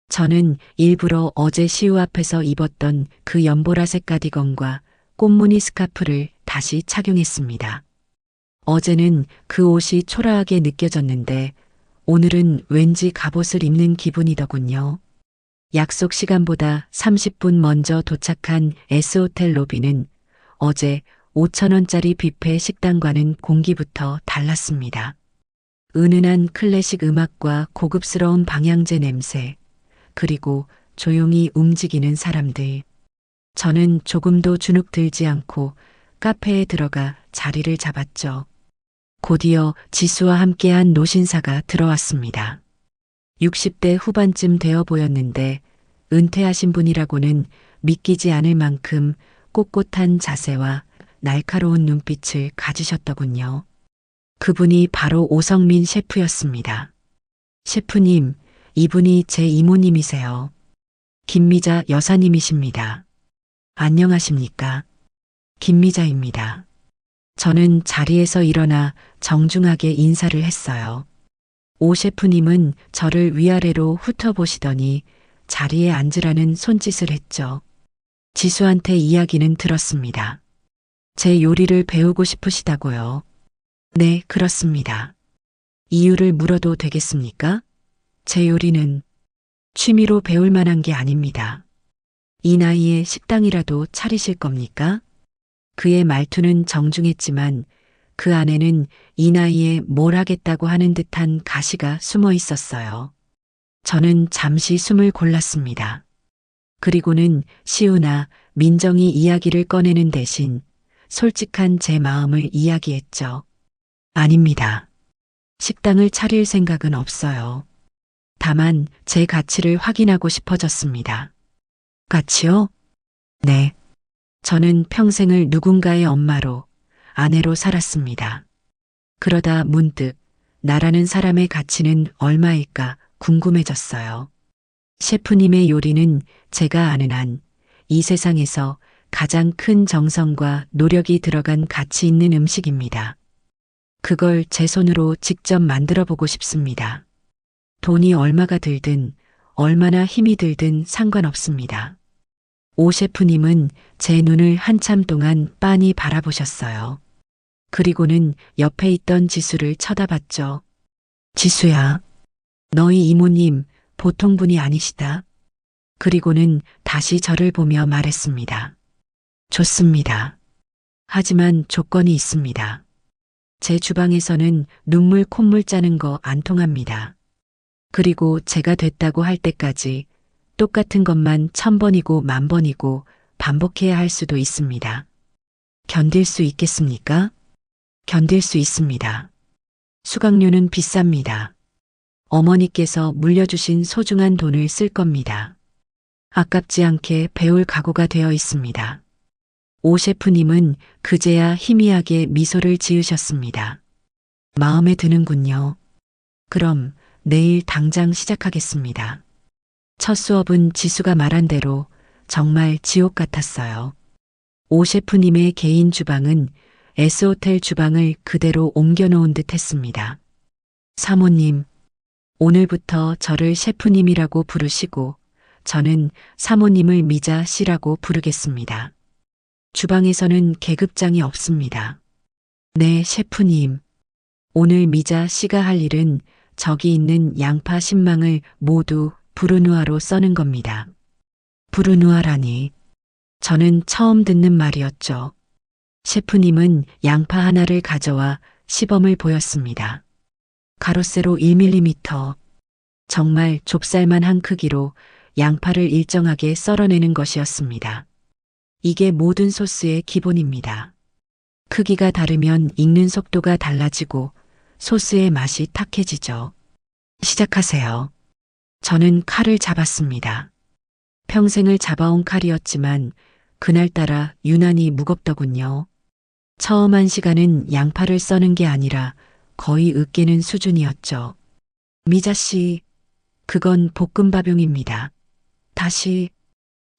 저는 일부러 어제 시우 앞에서 입었던 그 연보라색 가디건과 꽃무늬 스카프를 다시 착용했습니다. 어제는 그 옷이 초라하게 느껴졌는데 오늘은 왠지 갑옷을 입는 기분이더군요. 약속 시간보다 30분 먼저 도착한 S호텔 로비는 어제 5천 원짜리 뷔페 식당과는 공기부터 달랐습니다. 은은한 클래식 음악과 고급스러운 방향제 냄새, 그리고 조용히 움직이는 사람들. 저는 조금도 주눅 들지 않고 카페에 들어가 자리를 잡았죠. 곧이어 지수와 함께한 노신사가 들어왔습니다. 60대 후반쯤 되어 보였는데 은퇴하신 분이라고는 믿기지 않을 만큼 꼿꼿한 자세와 날카로운 눈빛을 가지셨더군요. 그분이 바로 오성민 셰프였습니다. 셰프님, 이분이 제 이모님이세요. 김미자 여사님이십니다. 안녕하십니까? 김미자입니다. 저는 자리에서 일어나 정중하게 인사를 했어요. 오 셰프님은 저를 위아래로 훑어보시더니 자리에 앉으라는 손짓을 했죠. 지수한테 이야기는 들었습니다. 제 요리를 배우고 싶으시다고요? 네, 그렇습니다. 이유를 물어도 되겠습니까? 제 요리는 취미로 배울 만한 게 아닙니다. 이 나이에 식당이라도 차리실 겁니까? 그의 말투는 정중했지만 그 안에는 이 나이에 뭘 하겠다고 하는 듯한 가시가 숨어 있었어요. 저는 잠시 숨을 골랐습니다. 그리고는 시우나 민정이 이야기를 꺼내는 대신 솔직한 제 마음을 이야기했죠. 아닙니다. 식당을 차릴 생각은 없어요. 다만 제 가치를 확인하고 싶어졌습니다. 가치요? 네. 저는 평생을 누군가의 엄마로, 아내로 살았습니다. 그러다 문득 나라는 사람의 가치는 얼마일까 궁금해졌어요. 셰프님의 요리는 제가 아는 한 이 세상에서 가장 큰 정성과 노력이 들어간 가치 있는 음식입니다. 그걸 제 손으로 직접 만들어 보고 싶습니다. 돈이 얼마가 들든 얼마나 힘이 들든 상관없습니다. 오 셰프님은 제 눈을 한참 동안 빤히 바라보셨어요. 그리고는 옆에 있던 지수를 쳐다봤죠. 지수야, 너희 이모님 보통 분이 아니시다. 그리고는 다시 저를 보며 말했습니다. 좋습니다. 하지만 조건이 있습니다. 제 주방에서는 눈물 콧물 짜는 거 안 통합니다. 그리고 제가 됐다고 할 때까지 똑같은 것만 1000번이고 10,000번이고 반복해야 할 수도 있습니다. 견딜 수 있겠습니까? 견딜 수 있습니다. 수강료는 비쌉니다. 어머니께서 물려주신 소중한 돈을 쓸 겁니다. 아깝지 않게 배울 각오가 되어 있습니다. 오 셰프님은 그제야 희미하게 미소를 지으셨습니다. 마음에 드는군요. 그럼 내일 당장 시작하겠습니다. 첫 수업은 지수가 말한 대로 정말 지옥 같았어요. 오 셰프님의 개인 주방은 S호텔 주방을 그대로 옮겨놓은 듯 했습니다. 사모님, 오늘부터 저를 셰프님이라고 부르시고 저는 사모님을 미자 씨라고 부르겠습니다. 주방에서는 계급장이 없습니다. 네, 셰프님. 오늘 미자 씨가 할 일은 저기 있는 양파 10망을 모두 부르누아로 써는 겁니다. 부르누아라니. 저는 처음 듣는 말이었죠. 셰프님은 양파 하나를 가져와 시범을 보였습니다. 가로세로 1mm, 정말 좁쌀만 한 크기로 양파를 일정하게 썰어내는 것이었습니다. 이게 모든 소스의 기본입니다. 크기가 다르면 익는 속도가 달라지고 소스의 맛이 탁해지죠. 시작하세요. 저는 칼을 잡았습니다. 평생을 잡아온 칼이었지만 그날따라 유난히 무겁더군요. 처음 한 시간은 양파를 써는 게 아니라 거의 으깨는 수준이었죠. 미자 씨, 그건 볶음밥용입니다. 다시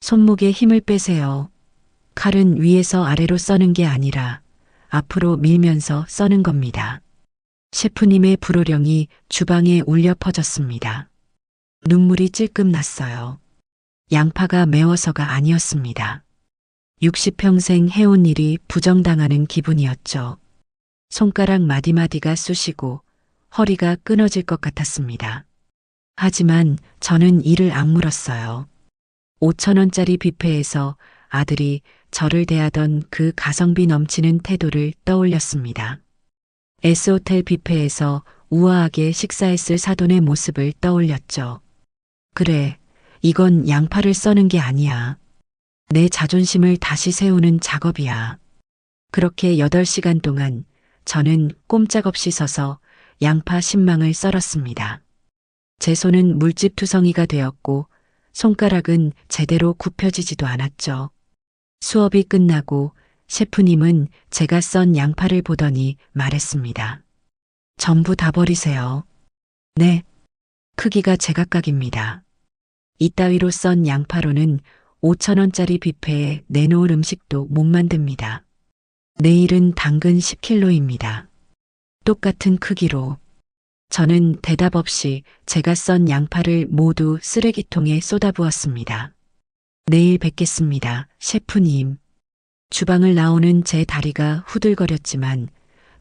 손목에 힘을 빼세요. 칼은 위에서 아래로 써는 게 아니라 앞으로 밀면서 써는 겁니다. 셰프님의 불호령이 주방에 울려 퍼졌습니다. 눈물이 찔끔 났어요. 양파가 매워서가 아니었습니다. 60평생 해온 일이 부정당하는 기분이었죠. 손가락 마디마디가 쑤시고 허리가 끊어질 것 같았습니다. 하지만 저는 이를 악물었어요. 5,000원짜리 뷔페에서 아들이 저를 대하던 그 가성비 넘치는 태도를 떠올렸습니다. S호텔 뷔페에서 우아하게 식사했을 사돈의 모습을 떠올렸죠. 그래, 이건 양파를 써는 게 아니야. 내 자존심을 다시 세우는 작업이야. 그렇게 8시간 동안 저는 꼼짝없이 서서 양파 10망을 썰었습니다. 제 손은 물집투성이가 되었고 손가락은 제대로 굽혀지지도 않았죠. 수업이 끝나고 셰프님은 제가 썬 양파를 보더니 말했습니다. 전부 다 버리세요. 네. 크기가 제각각입니다. 이따위로 썬 양파로는 5,000원짜리 뷔페에 내놓을 음식도 못 만듭니다. 내일은 당근 10kg입니다. 똑같은 크기로. 저는 대답 없이 제가 썬 양파를 모두 쓰레기통에 쏟아부었습니다. 내일 뵙겠습니다, 셰프님. 주방을 나오는 제 다리가 후들거렸지만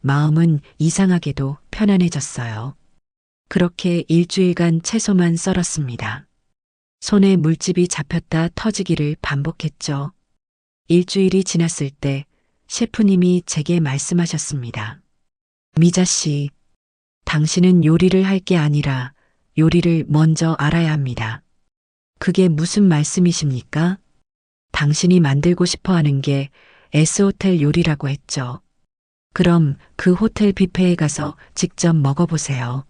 마음은 이상하게도 편안해졌어요. 그렇게 일주일간 채소만 썰었습니다. 손에 물집이 잡혔다 터지기를 반복했죠. 일주일이 지났을 때 셰프님이 제게 말씀하셨습니다. 미자 씨, 당신은 요리를 할 게 아니라 요리를 먼저 알아야 합니다. 그게 무슨 말씀이십니까? 당신이 만들고 싶어 하는 게 S호텔 요리라고 했죠. 그럼 그 호텔 뷔페에 가서 직접 먹어보세요.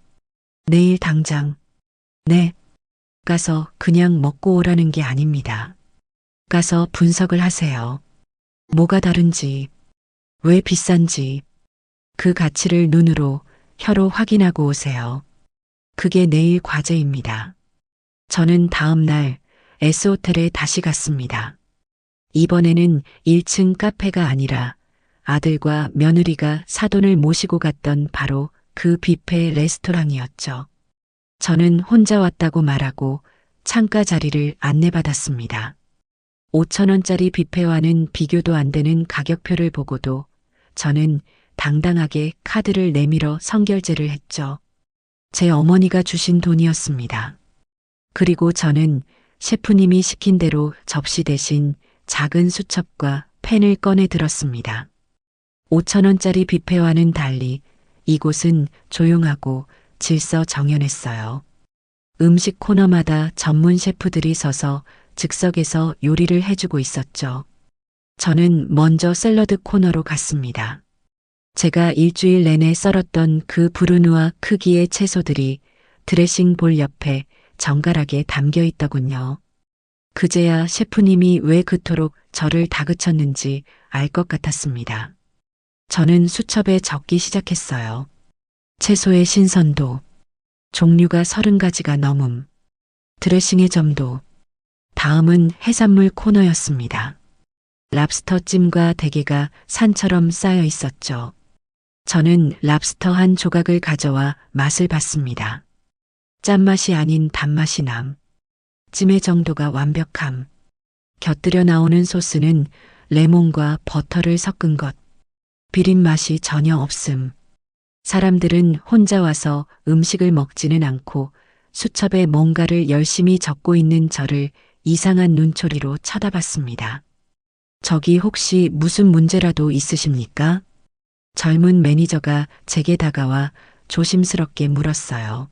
내일 당장. 네. 가서 그냥 먹고 오라는 게 아닙니다. 가서 분석을 하세요. 뭐가 다른지, 왜 비싼지, 그 가치를 눈으로, 혀로 확인하고 오세요. 그게 내일 과제입니다. 저는 다음 날 S호텔에 다시 갔습니다. 이번에는 1층 카페가 아니라 아들과 며느리가 사돈을 모시고 갔던 바로 그 뷔페 레스토랑이었죠. 저는 혼자 왔다고 말하고 창가 자리를 안내받았습니다. 5,000원짜리 뷔페와는 비교도 안 되는 가격표를 보고도 저는 당당하게 카드를 내밀어 선결제를 했죠. 제 어머니가 주신 돈이었습니다. 그리고 저는 셰프님이 시킨 대로 접시 대신 작은 수첩과 펜을 꺼내 들었습니다. 5,000원짜리 뷔페와는 달리 이곳은 조용하고 질서정연했어요. 음식 코너마다 전문 셰프들이 서서 즉석에서 요리를 해주고 있었죠. 저는 먼저 샐러드 코너로 갔습니다. 제가 일주일 내내 썰었던 그 브루누아 크기의 채소들이 드레싱 볼 옆에 정갈하게 담겨 있더군요. 그제야 셰프님이 왜 그토록 저를 다그쳤는지 알 것 같았습니다. 저는 수첩에 적기 시작했어요. 채소의 신선도, 종류가 30가지가 넘음, 드레싱의 점도. 다음은 해산물 코너였습니다. 랍스터 찜과 대게가 산처럼 쌓여 있었죠. 저는 랍스터 한 조각을 가져와 맛을 봤습니다. 짠맛이 아닌 단맛이 남. 찜의 정도가 완벽함. 곁들여 나오는 소스는 레몬과 버터를 섞은 것. 비린 맛이 전혀 없음. 사람들은 혼자 와서 음식을 먹지는 않고 수첩에 뭔가를 열심히 적고 있는 저를 이상한 눈초리로 쳐다봤습니다. 저기 혹시 무슨 문제라도 있으십니까? 젊은 매니저가 제게 다가와 조심스럽게 물었어요.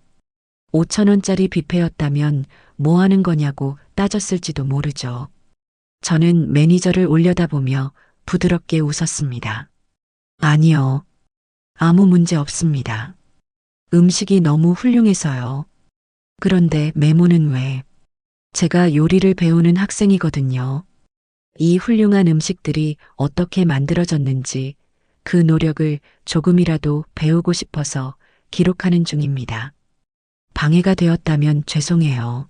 5,000원짜리 뷔페였다면 뭐 하는 거냐고 따졌을지도 모르죠. 저는 매니저를 올려다보며 부드럽게 웃었습니다. 아니요. 아무 문제 없습니다. 음식이 너무 훌륭해서요. 그런데 메모는 왜? 제가 요리를 배우는 학생이거든요. 이 훌륭한 음식들이 어떻게 만들어졌는지 그 노력을 조금이라도 배우고 싶어서 기록하는 중입니다. 방해가 되었다면 죄송해요.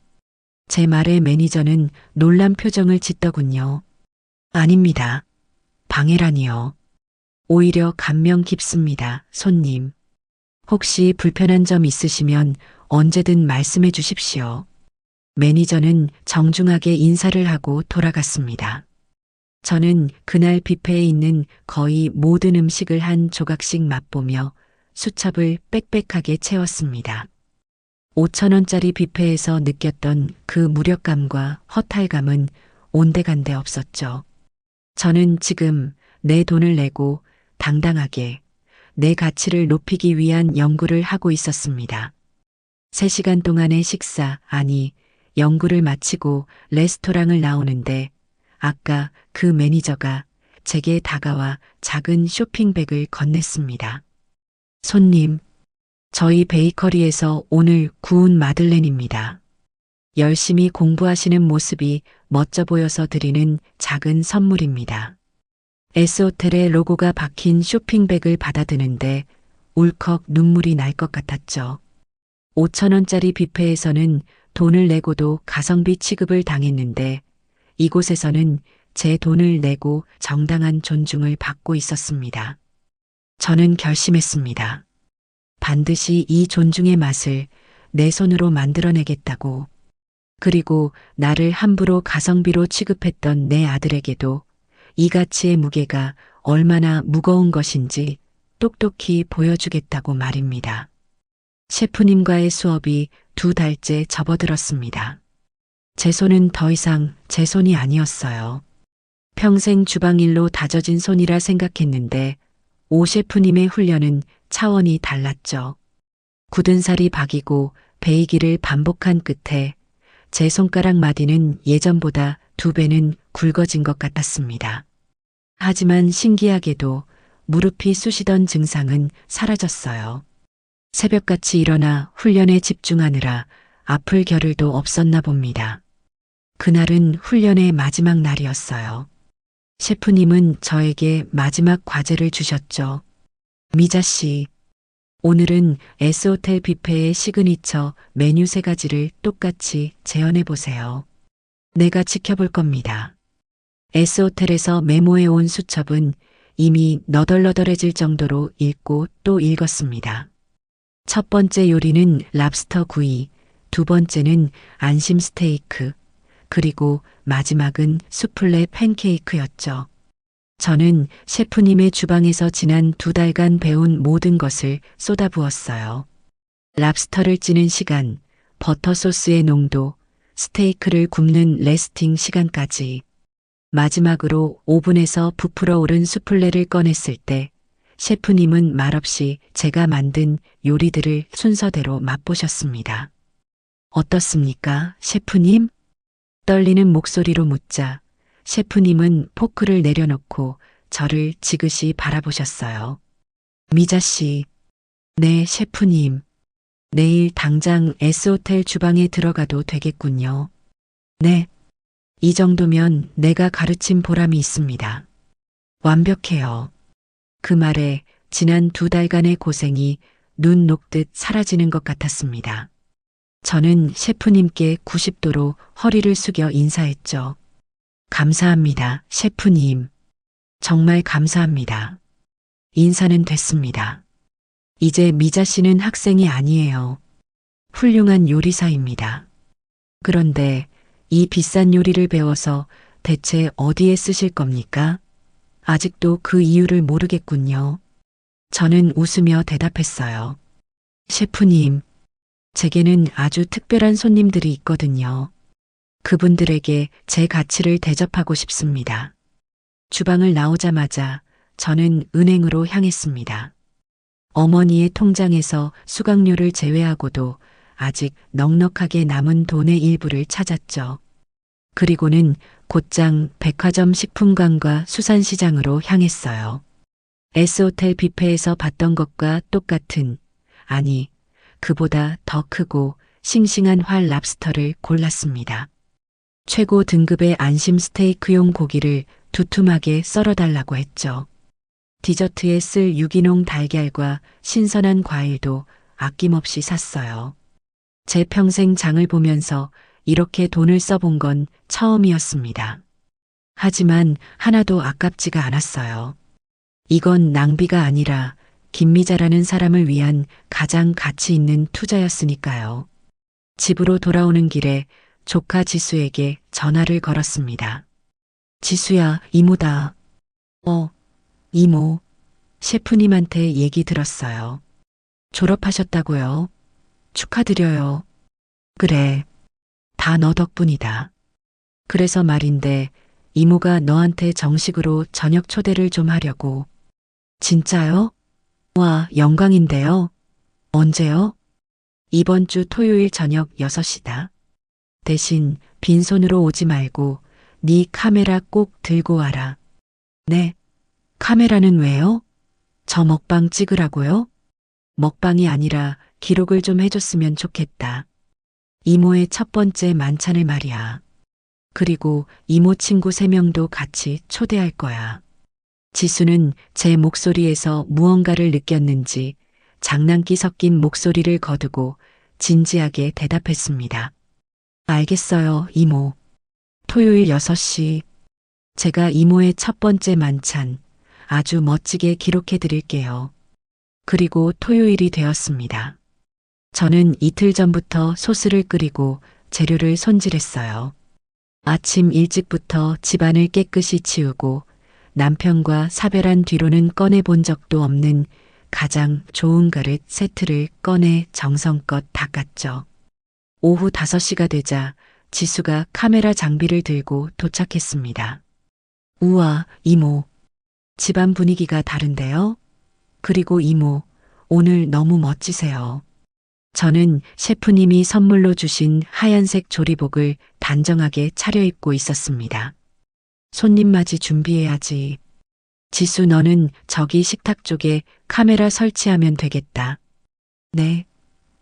제 말에 매니저는 놀란 표정을 짓더군요. 아닙니다. 방해라니요. 오히려 감명 깊습니다, 손님. 혹시 불편한 점 있으시면 언제든 말씀해 주십시오. 매니저는 정중하게 인사를 하고 돌아갔습니다. 저는 그날 뷔페에 있는 거의 모든 음식을 한 조각씩 맛보며 수첩을 빽빽하게 채웠습니다. 5,000원짜리 뷔페에서 느꼈던 그 무력감과 허탈감은 온데간데 없었죠. 저는 지금 내 돈을 내고 당당하게 내 가치를 높이기 위한 연구를 하고 있었습니다. 3시간 동안의 식사, 아니, 연구를 마치고 레스토랑을 나오는데 아까 그 매니저가 제게 다가와 작은 쇼핑백을 건넸습니다. 손님, 저희 베이커리에서 오늘 구운 마들렌입니다. 열심히 공부하시는 모습이 멋져 보여서 드리는 작은 선물입니다. S호텔의 로고가 박힌 쇼핑백을 받아드는데 울컥 눈물이 날 것 같았죠. 5,000원짜리 뷔페에서는 돈을 내고도 가성비 취급을 당했는데 이곳에서는 제 돈을 내고 정당한 존중을 받고 있었습니다. 저는 결심했습니다. 반드시 이 존중의 맛을 내 손으로 만들어내겠다고. 그리고 나를 함부로 가성비로 취급했던 내 아들에게도 이 가치의 무게가 얼마나 무거운 것인지 똑똑히 보여주겠다고 말입니다. 셰프님과의 수업이 2달째 접어들었습니다. 제 손은 더 이상 제 손이 아니었어요. 평생 주방일로 다져진 손이라 생각했는데 오 셰프님의 훈련은 차원이 달랐죠. 굳은 살이 박이고 베이기를 반복한 끝에 제 손가락 마디는 예전보다 2배는 굵어진 것 같았습니다. 하지만 신기하게도 무릎이 쑤시던 증상은 사라졌어요. 새벽같이 일어나 훈련에 집중하느라 아플 겨를도 없었나 봅니다. 그날은 훈련의 마지막 날이었어요. 셰프님은 저에게 마지막 과제를 주셨죠. 미자 씨, 오늘은 S호텔 뷔페의 시그니처 메뉴 3가지를 똑같이 재현해 보세요. 내가 지켜볼 겁니다. S호텔에서 메모해 온 수첩은 이미 너덜너덜해질 정도로 읽고 또 읽었습니다. 첫 번째 요리는 랍스터 구이, 두 번째는 안심 스테이크, 그리고 마지막은 수플레 팬케이크였죠. 저는 셰프님의 주방에서 지난 2달간 배운 모든 것을 쏟아부었어요. 랍스터를 찌는 시간, 버터 소스의 농도, 스테이크를 굽는 레스팅 시간까지. 마지막으로 오븐에서 부풀어 오른 수플레를 꺼냈을 때 셰프님은 말없이 제가 만든 요리들을 순서대로 맛보셨습니다. 어떻습니까, 셰프님? 떨리는 목소리로 묻자 셰프님은 포크를 내려놓고 저를 지그시 바라보셨어요. 미자 씨, 네, 셰프님. 내일 당장 S호텔 주방에 들어가도 되겠군요. 네. 이 정도면 내가 가르친 보람이 있습니다. 완벽해요. 그 말에 지난 2달간의 고생이 눈 녹듯 사라지는 것 같았습니다. 저는 셰프님께 90도로 허리를 숙여 인사했죠. 감사합니다, 셰프님. 정말 감사합니다. 인사는 됐습니다. 이제 미자 씨는 학생이 아니에요. 훌륭한 요리사입니다. 그런데 이 비싼 요리를 배워서 대체 어디에 쓰실 겁니까? 아직도 그 이유를 모르겠군요. 저는 웃으며 대답했어요. 셰프님, 제게는 아주 특별한 손님들이 있거든요. 그분들에게 제 가치를 대접하고 싶습니다. 주방을 나오자마자 저는 은행으로 향했습니다. 어머니의 통장에서 수강료를 제외하고도 아직 넉넉하게 남은 돈의 일부를 찾았죠. 그리고는 곧장 백화점 식품관과 수산시장으로 향했어요. S호텔 뷔페에서 봤던 것과 똑같은, 아니, 그보다 더 크고 싱싱한 활 랍스터를 골랐습니다. 최고 등급의 안심 스테이크용 고기를 두툼하게 썰어달라고 했죠. 디저트에 쓸 유기농 달걀과 신선한 과일도 아낌없이 샀어요. 제 평생 장을 보면서 이렇게 돈을 써본 건 처음이었습니다. 하지만 하나도 아깝지가 않았어요. 이건 낭비가 아니라 김미자라는 사람을 위한 가장 가치 있는 투자였으니까요. 집으로 돌아오는 길에 조카 지수에게 전화를 걸었습니다. 지수야, 이모다. 이모. 셰프님한테 얘기 들었어요. 졸업하셨다고요? 축하드려요. 그래. 다 너 덕분이다. 그래서 말인데 이모가 너한테 정식으로 저녁 초대를 좀 하려고. 진짜요? 와, 영광인데요. 언제요? 이번 주 토요일 저녁 6시다. 대신 빈손으로 오지 말고 네 카메라 꼭 들고 와라. 네. 카메라는 왜요? 저 먹방 찍으라고요? 먹방이 아니라 기록을 좀 해줬으면 좋겠다. 이모의 첫 번째 만찬을 말이야. 그리고 이모 친구 3명도 같이 초대할 거야. 지수는 제 목소리에서 무언가를 느꼈는지 장난기 섞인 목소리를 거두고 진지하게 대답했습니다. 알겠어요, 이모. 토요일 6시. 제가 이모의 첫 번째 만찬 아주 멋지게 기록해 드릴게요. 그리고 토요일이 되었습니다. 저는 이틀 전부터 소스를 끓이고 재료를 손질했어요. 아침 일찍부터 집안을 깨끗이 치우고 남편과 사별한 뒤로는 꺼내 본 적도 없는 가장 좋은 그릇 세트를 꺼내 정성껏 닦았죠. 오후 5시가 되자 지수가 카메라 장비를 들고 도착했습니다. 우와, 이모. 집안 분위기가 다른데요? 그리고 이모, 오늘 너무 멋지세요. 저는 셰프님이 선물로 주신 하얀색 조리복을 단정하게 차려입고 있었습니다. 손님 맞이 준비해야지. 지수, 너는 저기 식탁 쪽에 카메라 설치하면 되겠다. 네.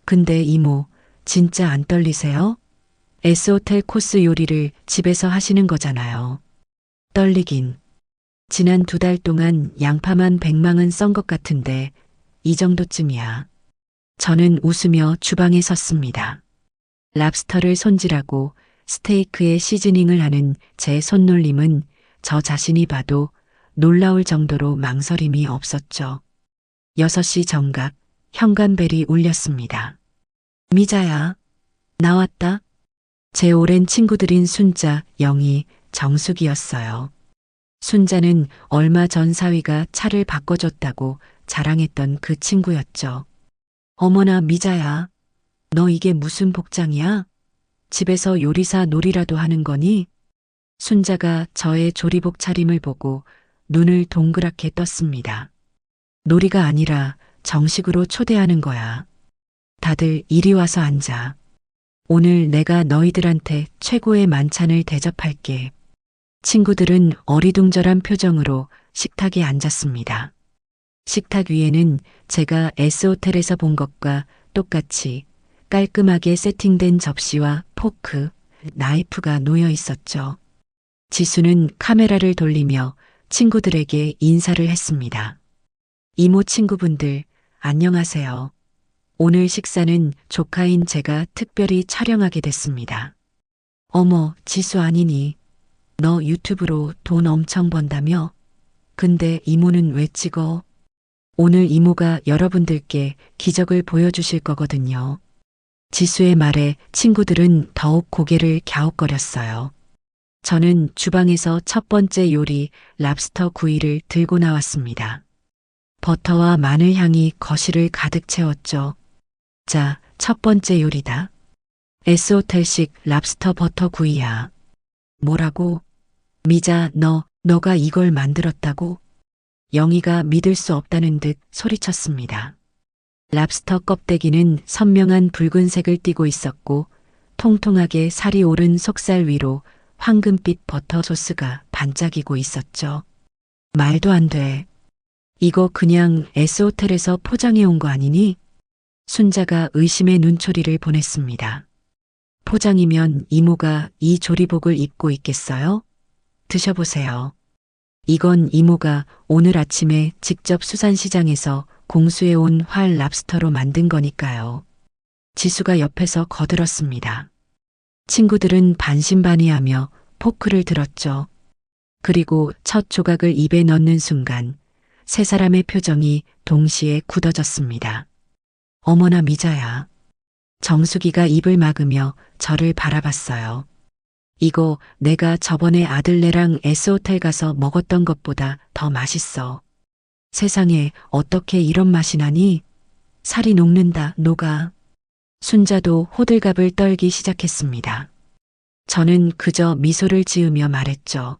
근데 이모, 진짜 안 떨리세요? S호텔 코스 요리를 집에서 하시는 거잖아요. 떨리긴. 지난 2달 동안 양파만 100망은 썬 것 같은데 이 정도쯤이야. 저는 웃으며 주방에 섰습니다. 랍스터를 손질하고 스테이크에 시즈닝을 하는 제 손놀림은 저 자신이 봐도 놀라울 정도로 망설임이 없었죠. 6시 정각 현관벨이 울렸습니다. 미자야, 나왔다. 제 오랜 친구들인 순자, 영희, 정숙이었어요. 순자는 얼마 전 사위가 차를 바꿔줬다고 자랑했던 그 친구였죠. 어머나 미자야, 너 이게 무슨 복장이야? 집에서 요리사 놀이라도 하는 거니? 순자가 저의 조리복 차림을 보고 눈을 동그랗게 떴습니다. 놀이가 아니라 정식으로 초대하는 거야. 다들 이리 와서 앉아. 오늘 내가 너희들한테 최고의 만찬을 대접할게. 친구들은 어리둥절한 표정으로 식탁에 앉았습니다. 식탁 위에는 제가 S호텔에서 본 것과 똑같이 깔끔하게 세팅된 접시와 포크, 나이프가 놓여 있었죠. 지수는 카메라를 돌리며 친구들에게 인사를 했습니다. 이모 친구분들, 안녕하세요. 오늘 식사는 조카인 제가 특별히 촬영하게 됐습니다. 어머, 지수 아니니? 너 유튜브로 돈 엄청 번다며? 근데 이모는 왜 찍어? 오늘 이모가 여러분들께 기적을 보여주실 거거든요. 지수의 말에 친구들은 더욱 고개를 갸웃거렸어요. 저는 주방에서 첫 번째 요리 랍스터 구이를 들고 나왔습니다. 버터와 마늘 향이 거실을 가득 채웠죠. 자, 첫 번째 요리다. S호텔식 랍스터 버터 구이야. 뭐라고? 미자, 너가 이걸 만들었다고? 영희가 믿을 수 없다는 듯 소리쳤습니다. 랍스터 껍데기는 선명한 붉은색을 띠고 있었고 통통하게 살이 오른 속살 위로 황금빛 버터 소스가 반짝이고 있었죠. 말도 안 돼. 이거 그냥 S호텔에서 포장해 온 거 아니니? 순자가 의심의 눈초리를 보냈습니다. 포장이면 이모가 이 조리복을 입고 있겠어요? 드셔보세요. 이건 이모가 오늘 아침에 직접 수산시장에서 공수해온 활 랍스터로 만든 거니까요. 지수가 옆에서 거들었습니다. 친구들은 반신반의하며 포크를 들었죠. 그리고 첫 조각을 입에 넣는 순간 세 사람의 표정이 동시에 굳어졌습니다. 어머나 미자야. 정숙이가 입을 막으며 저를 바라봤어요. 이거 내가 저번에 아들네랑 S호텔 가서 먹었던 것보다 더 맛있어. 세상에 어떻게 이런 맛이 나니? 살이 녹는다, 녹아. 순자도 호들갑을 떨기 시작했습니다. 저는 그저 미소를 지으며 말했죠.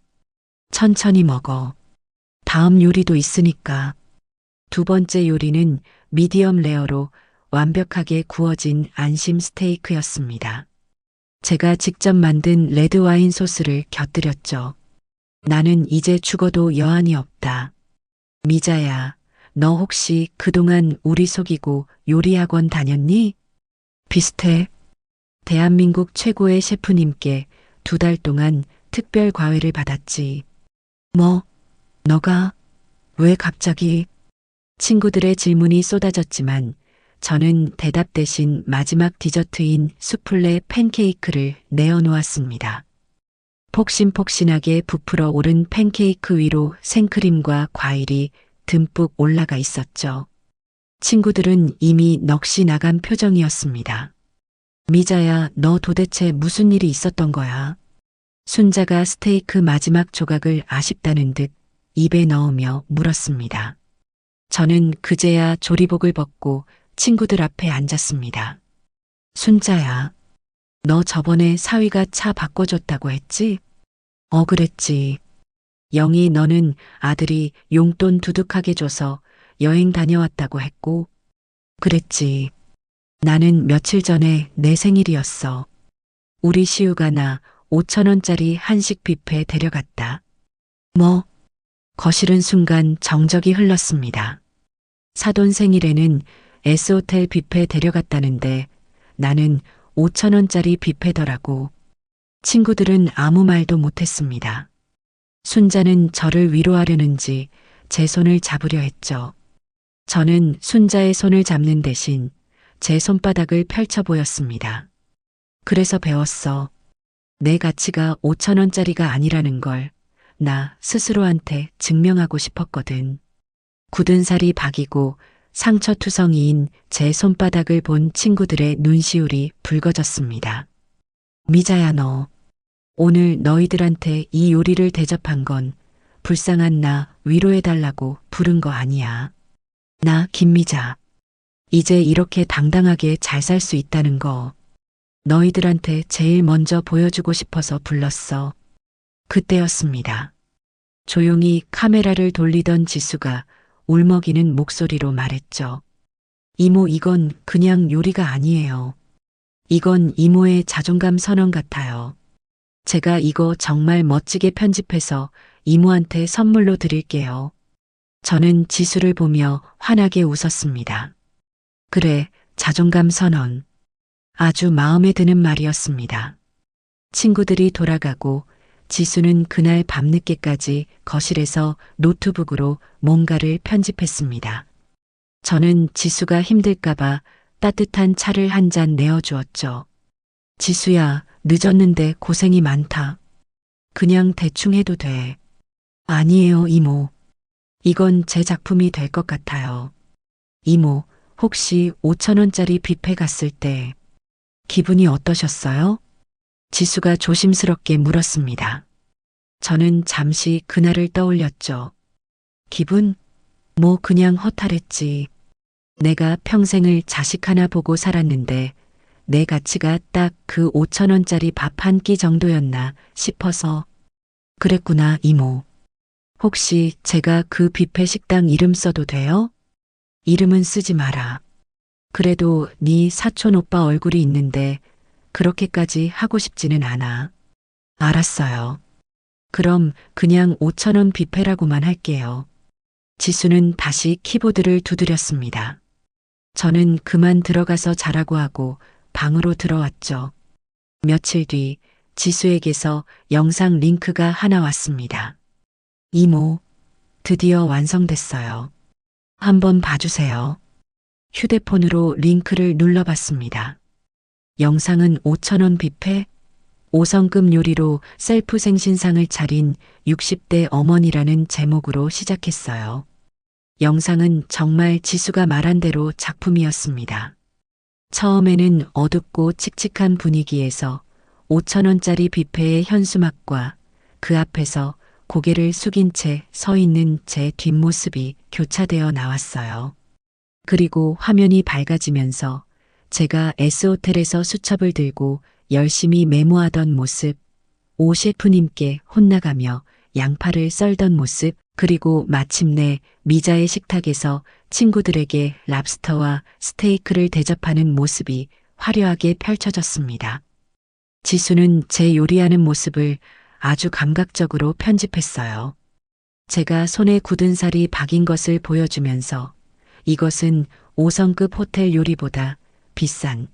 천천히 먹어. 다음 요리도 있으니까. 두 번째 요리는 미디엄 레어로 완벽하게 구워진 안심 스테이크였습니다. 제가 직접 만든 레드와인 소스를 곁들였죠. 나는 이제 죽어도 여한이 없다. 미자야, 너 혹시 그동안 우리 속이고 요리학원 다녔니? 비슷해. 대한민국 최고의 셰프님께 2달 동안 특별 과외를 받았지. 뭐, 너가? 왜 갑자기? 친구들의 질문이 쏟아졌지만 저는 대답 대신 마지막 디저트인 수플레 팬케이크를 내어놓았습니다. 폭신폭신하게 부풀어 오른 팬케이크 위로 생크림과 과일이 듬뿍 올라가 있었죠. 친구들은 이미 넋이 나간 표정이었습니다. 미자야, 너 도대체 무슨 일이 있었던 거야? 순자가 스테이크 마지막 조각을 아쉽다는 듯 입에 넣으며 물었습니다. 저는 그제야 조리복을 벗고 친구들 앞에 앉았습니다. 순자야, 너 저번에 사위가 차 바꿔줬다고 했지? 그랬지. 영희, 너는 아들이 용돈 두둑하게 줘서 여행 다녀왔다고 했고, 그랬지. 나는 며칠 전에 내 생일이었어. 우리 시우가 나 5,000원짜리 한식 뷔페 데려갔다. 뭐? 거실은 순간 정적이 흘렀습니다. 사돈 생일에는 S호텔 뷔페 데려갔다는데 나는 5,000원짜리 뷔페더라고. 친구들은 아무 말도 못했습니다. 순자는 저를 위로하려는지 제 손을 잡으려 했죠. 저는 순자의 손을 잡는 대신 제 손바닥을 펼쳐 보였습니다. 그래서 배웠어. 내 가치가 5,000원짜리가 아니라는 걸 나 스스로한테 증명하고 싶었거든. 굳은 살이 박이고 상처투성이인 제 손바닥을 본 친구들의 눈시울이 붉어졌습니다. 미자야, 너 오늘 너희들한테 이 요리를 대접한 건 불쌍한 나 위로해달라고 부른 거 아니야. 나 김미자. 이제 이렇게 당당하게 잘 살 수 있다는 거 너희들한테 제일 먼저 보여주고 싶어서 불렀어. 그때였습니다. 조용히 카메라를 돌리던 지수가 울먹이는 목소리로 말했죠. 이모, 이건 그냥 요리가 아니에요. 이건 이모의 자존감 선언 같아요. 제가 이거 정말 멋지게 편집해서 이모한테 선물로 드릴게요. 저는 지수를 보며 환하게 웃었습니다. 그래, 자존감 선언. 아주 마음에 드는 말이었습니다. 친구들이 돌아가고 지수는 그날 밤늦게까지 거실에서 노트북으로 뭔가를 편집했습니다. 저는 지수가 힘들까봐 따뜻한 차를 한 잔 내어주었죠. 지수야, 늦었는데 고생이 많다. 그냥 대충 해도 돼. 아니에요, 이모. 이건 제 작품이 될 것 같아요. 이모, 혹시 5,000원짜리 뷔페 갔을 때 기분이 어떠셨어요? 지수가 조심스럽게 물었습니다. 저는 잠시 그날을 떠올렸죠. 기분? 뭐 그냥 허탈했지. 내가 평생을 자식 하나 보고 살았는데 내 가치가 딱 그 5,000원짜리 밥 한 끼 정도였나 싶어서. 그랬구나, 이모. 혹시 제가 그 뷔페 식당 이름 써도 돼요? 이름은 쓰지 마라. 그래도 네 사촌 오빠 얼굴이 있는데 그렇게까지 하고 싶지는 않아. 알았어요. 그럼 그냥 5,000원 뷔페라고만 할게요. 지수는 다시 키보드를 두드렸습니다. 저는 그만 들어가서 자라고 하고 방으로 들어왔죠. 며칠 뒤 지수에게서 영상 링크가 하나 왔습니다. 이모, 드디어 완성됐어요. 한번 봐주세요. 휴대폰으로 링크를 눌러봤습니다. 영상은 5,000원 뷔페, 5성급 요리로 셀프 생신상을 차린 60대 어머니라는 제목으로 시작했어요. 영상은 정말 지수가 말한 대로 작품이었습니다. 처음에는 어둡고 칙칙한 분위기에서 5,000원짜리 뷔페의 현수막과 그 앞에서 고개를 숙인 채 서 있는 제 뒷모습이 교차되어 나왔어요. 그리고 화면이 밝아지면서 제가 S호텔에서 수첩을 들고 열심히 메모하던 모습, 오 셰프님께 혼나가며 양파를 썰던 모습, 그리고 마침내 미자의 식탁에서 친구들에게 랍스터와 스테이크를 대접하는 모습이 화려하게 펼쳐졌습니다. 지수는 제 요리하는 모습을 아주 감각적으로 편집했어요. 제가 손에 굳은 살이 박인 것을 보여주면서 이것은 5성급 호텔 요리보다 비싼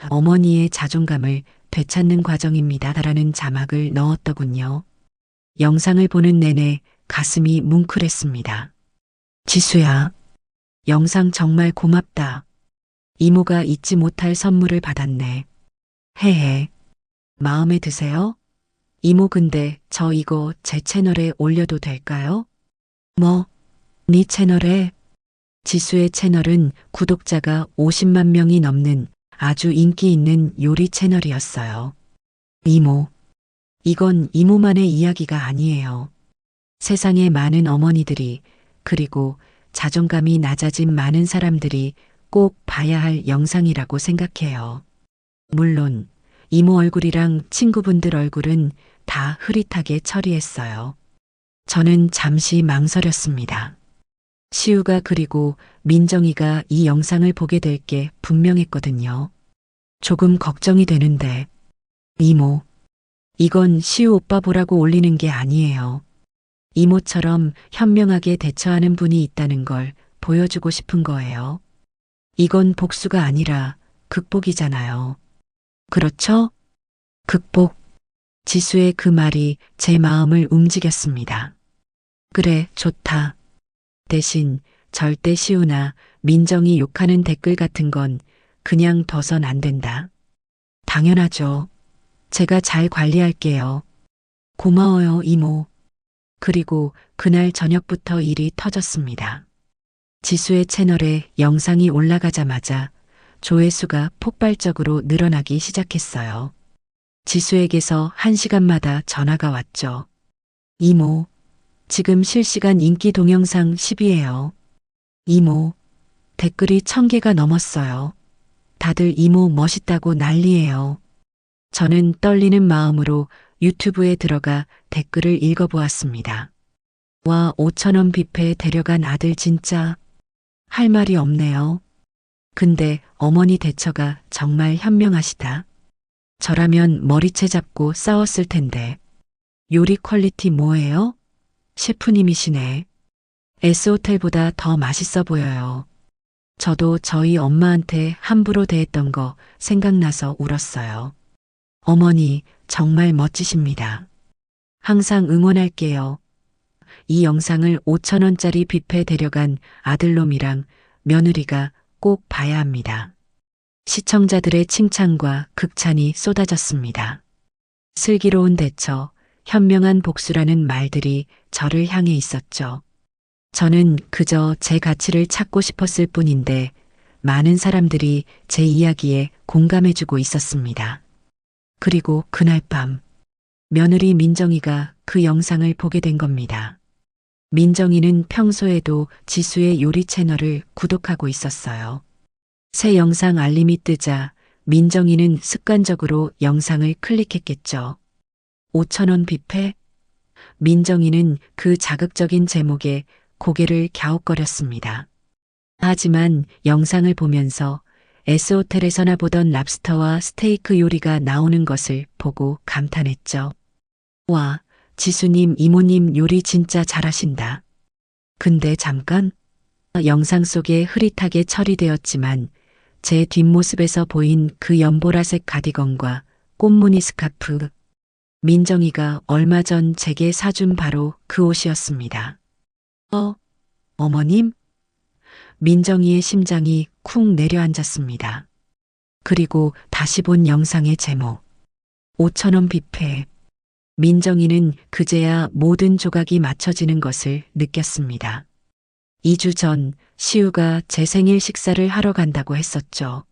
어머니의 자존감을 되찾는 과정입니다. 라는 자막을 넣었더군요. 영상을 보는 내내 가슴이 뭉클했습니다. 지수야, 영상 정말 고맙다. 이모가 잊지 못할 선물을 받았네. 헤헤. 마음에 드세요? 이모 근데 저 이거 제 채널에 올려도 될까요? 뭐? 네 채널에? 지수의 채널은 구독자가 50만 명이 넘는 아주 인기 있는 요리 채널이었어요. 이모. 이건 이모만의 이야기가 아니에요. 세상에 많은 어머니들이 그리고 자존감이 낮아진 많은 사람들이 꼭 봐야 할 영상이라고 생각해요. 물론 이모 얼굴이랑 친구분들 얼굴은 다 흐릿하게 처리했어요. 저는 잠시 망설였습니다. 시우가 그리고 민정이가 이 영상을 보게 될 게 분명했거든요. 조금 걱정이 되는데, 이모, 이건 시우 오빠 보라고 올리는 게 아니에요. 이모처럼 현명하게 대처하는 분이 있다는 걸 보여주고 싶은 거예요. 이건 복수가 아니라 극복이잖아요. 그렇죠? 극복. 지수의 그 말이 제 마음을 움직였습니다. 그래, 좋다. 대신 절대 시우나 민정이 욕하는 댓글 같은 건 그냥 둬선 안 된다. 당연하죠. 제가 잘 관리할게요. 고마워요, 이모. 그리고 그날 저녁부터 일이 터졌습니다. 지수의 채널에 영상이 올라가자마자 조회수가 폭발적으로 늘어나기 시작했어요. 지수에게서 1시간마다 전화가 왔죠. 이모, 지금 실시간 인기 동영상 10위예요. 이모, 댓글이 1000개가 넘었어요. 다들 이모 멋있다고 난리예요. 저는 떨리는 마음으로 유튜브에 들어가 댓글을 읽어보았습니다. 와, 5,000원 뷔페 데려간 아들 진짜 할 말이 없네요. 근데 어머니 대처가 정말 현명하시다. 저라면 머리채 잡고 싸웠을 텐데. 요리 퀄리티 뭐예요? 셰프님이시네. S호텔보다 더 맛있어 보여요. 저도 저희 엄마한테 함부로 대했던 거 생각나서 울었어요. 어머니, 정말 멋지십니다. 항상 응원할게요. 이 영상을 5,000원짜리 뷔페 데려간 아들놈이랑 며느리가 꼭 봐야 합니다. 시청자들의 칭찬과 극찬이 쏟아졌습니다. 슬기로운 대처, 현명한 복수라는 말들이 저를 향해 있었죠. 저는 그저 제 가치를 찾고 싶었을 뿐인데 많은 사람들이 제 이야기에 공감해주고 있었습니다. 그리고 그날 밤, 며느리 민정이가 그 영상을 보게 된 겁니다. 민정이는 평소에도 지수의 요리 채널을 구독하고 있었어요. 새 영상 알림이 뜨자 민정이는 습관적으로 영상을 클릭했겠죠. 5,000원 뷔페? 민정이는 그 자극적인 제목에 고개를 갸웃거렸습니다. 하지만 영상을 보면서 S호텔에서나 보던 랍스터와 스테이크 요리가 나오는 것을 보고 감탄했죠. 와, 지수님, 이모님 요리 진짜 잘하신다. 근데 잠깐, 영상 속에 흐릿하게 처리되었지만 제 뒷모습에서 보인 그 연보라색 가디건과 꽃무늬 스카프, 민정이가 얼마 전 제게 사준 바로 그 옷이었습니다. 어머님? 민정이의 심장이 쿵 내려앉았습니다. 그리고 다시 본 영상의 제목. 5,000원 뷔페. 민정이는 그제야 모든 조각이 맞춰지는 것을 느꼈습니다. 2주 전 시우가 제 생일 식사를 하러 간다고 했었죠.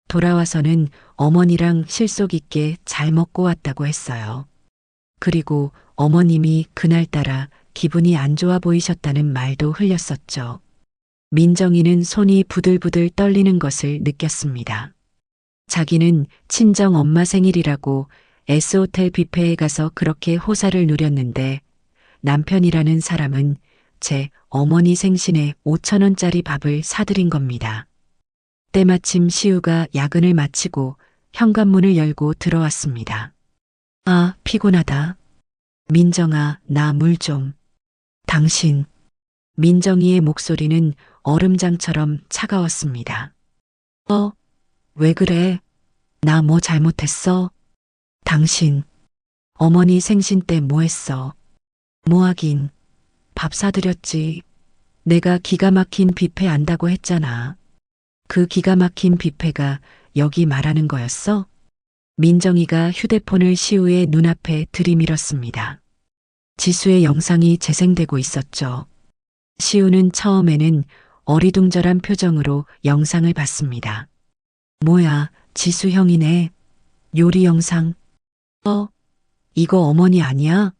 돌아와서는 어머니랑 실속 있게 잘 먹고 왔다고 했어요. 그리고 어머님이 그날따라 기분이 안 좋아 보이셨다는 말도 흘렸었죠. 민정이는 손이 부들부들 떨리는 것을 느꼈습니다. 자기는 친정 엄마 생일이라고 S호텔 뷔페에 가서 그렇게 호사를 누렸는데 남편이라는 사람은 제 어머니 생신에 5,000원짜리 밥을 사드린 겁니다. 때마침 시우가 야근을 마치고 현관문을 열고 들어왔습니다. 아, 피곤하다. 민정아, 나 물 좀. 당신. 민정이의 목소리는 얼음장처럼 차가웠습니다. 왜 그래? 나 뭐 잘못했어? 당신. 어머니 생신 때 뭐 했어? 뭐 하긴. 밥 사드렸지. 내가 기가 막힌 뷔페 안다고 했잖아. 그 기가 막힌 뷔페가 여기 말하는 거였어? 민정이가 휴대폰을 시우의 눈앞에 들이밀었습니다. 지수의 영상이 재생되고 있었죠. 시우는 처음에는 어리둥절한 표정으로 영상을 봤습니다. 뭐야, 지수 형이네. 요리 영상. 이거 어머니 아니야?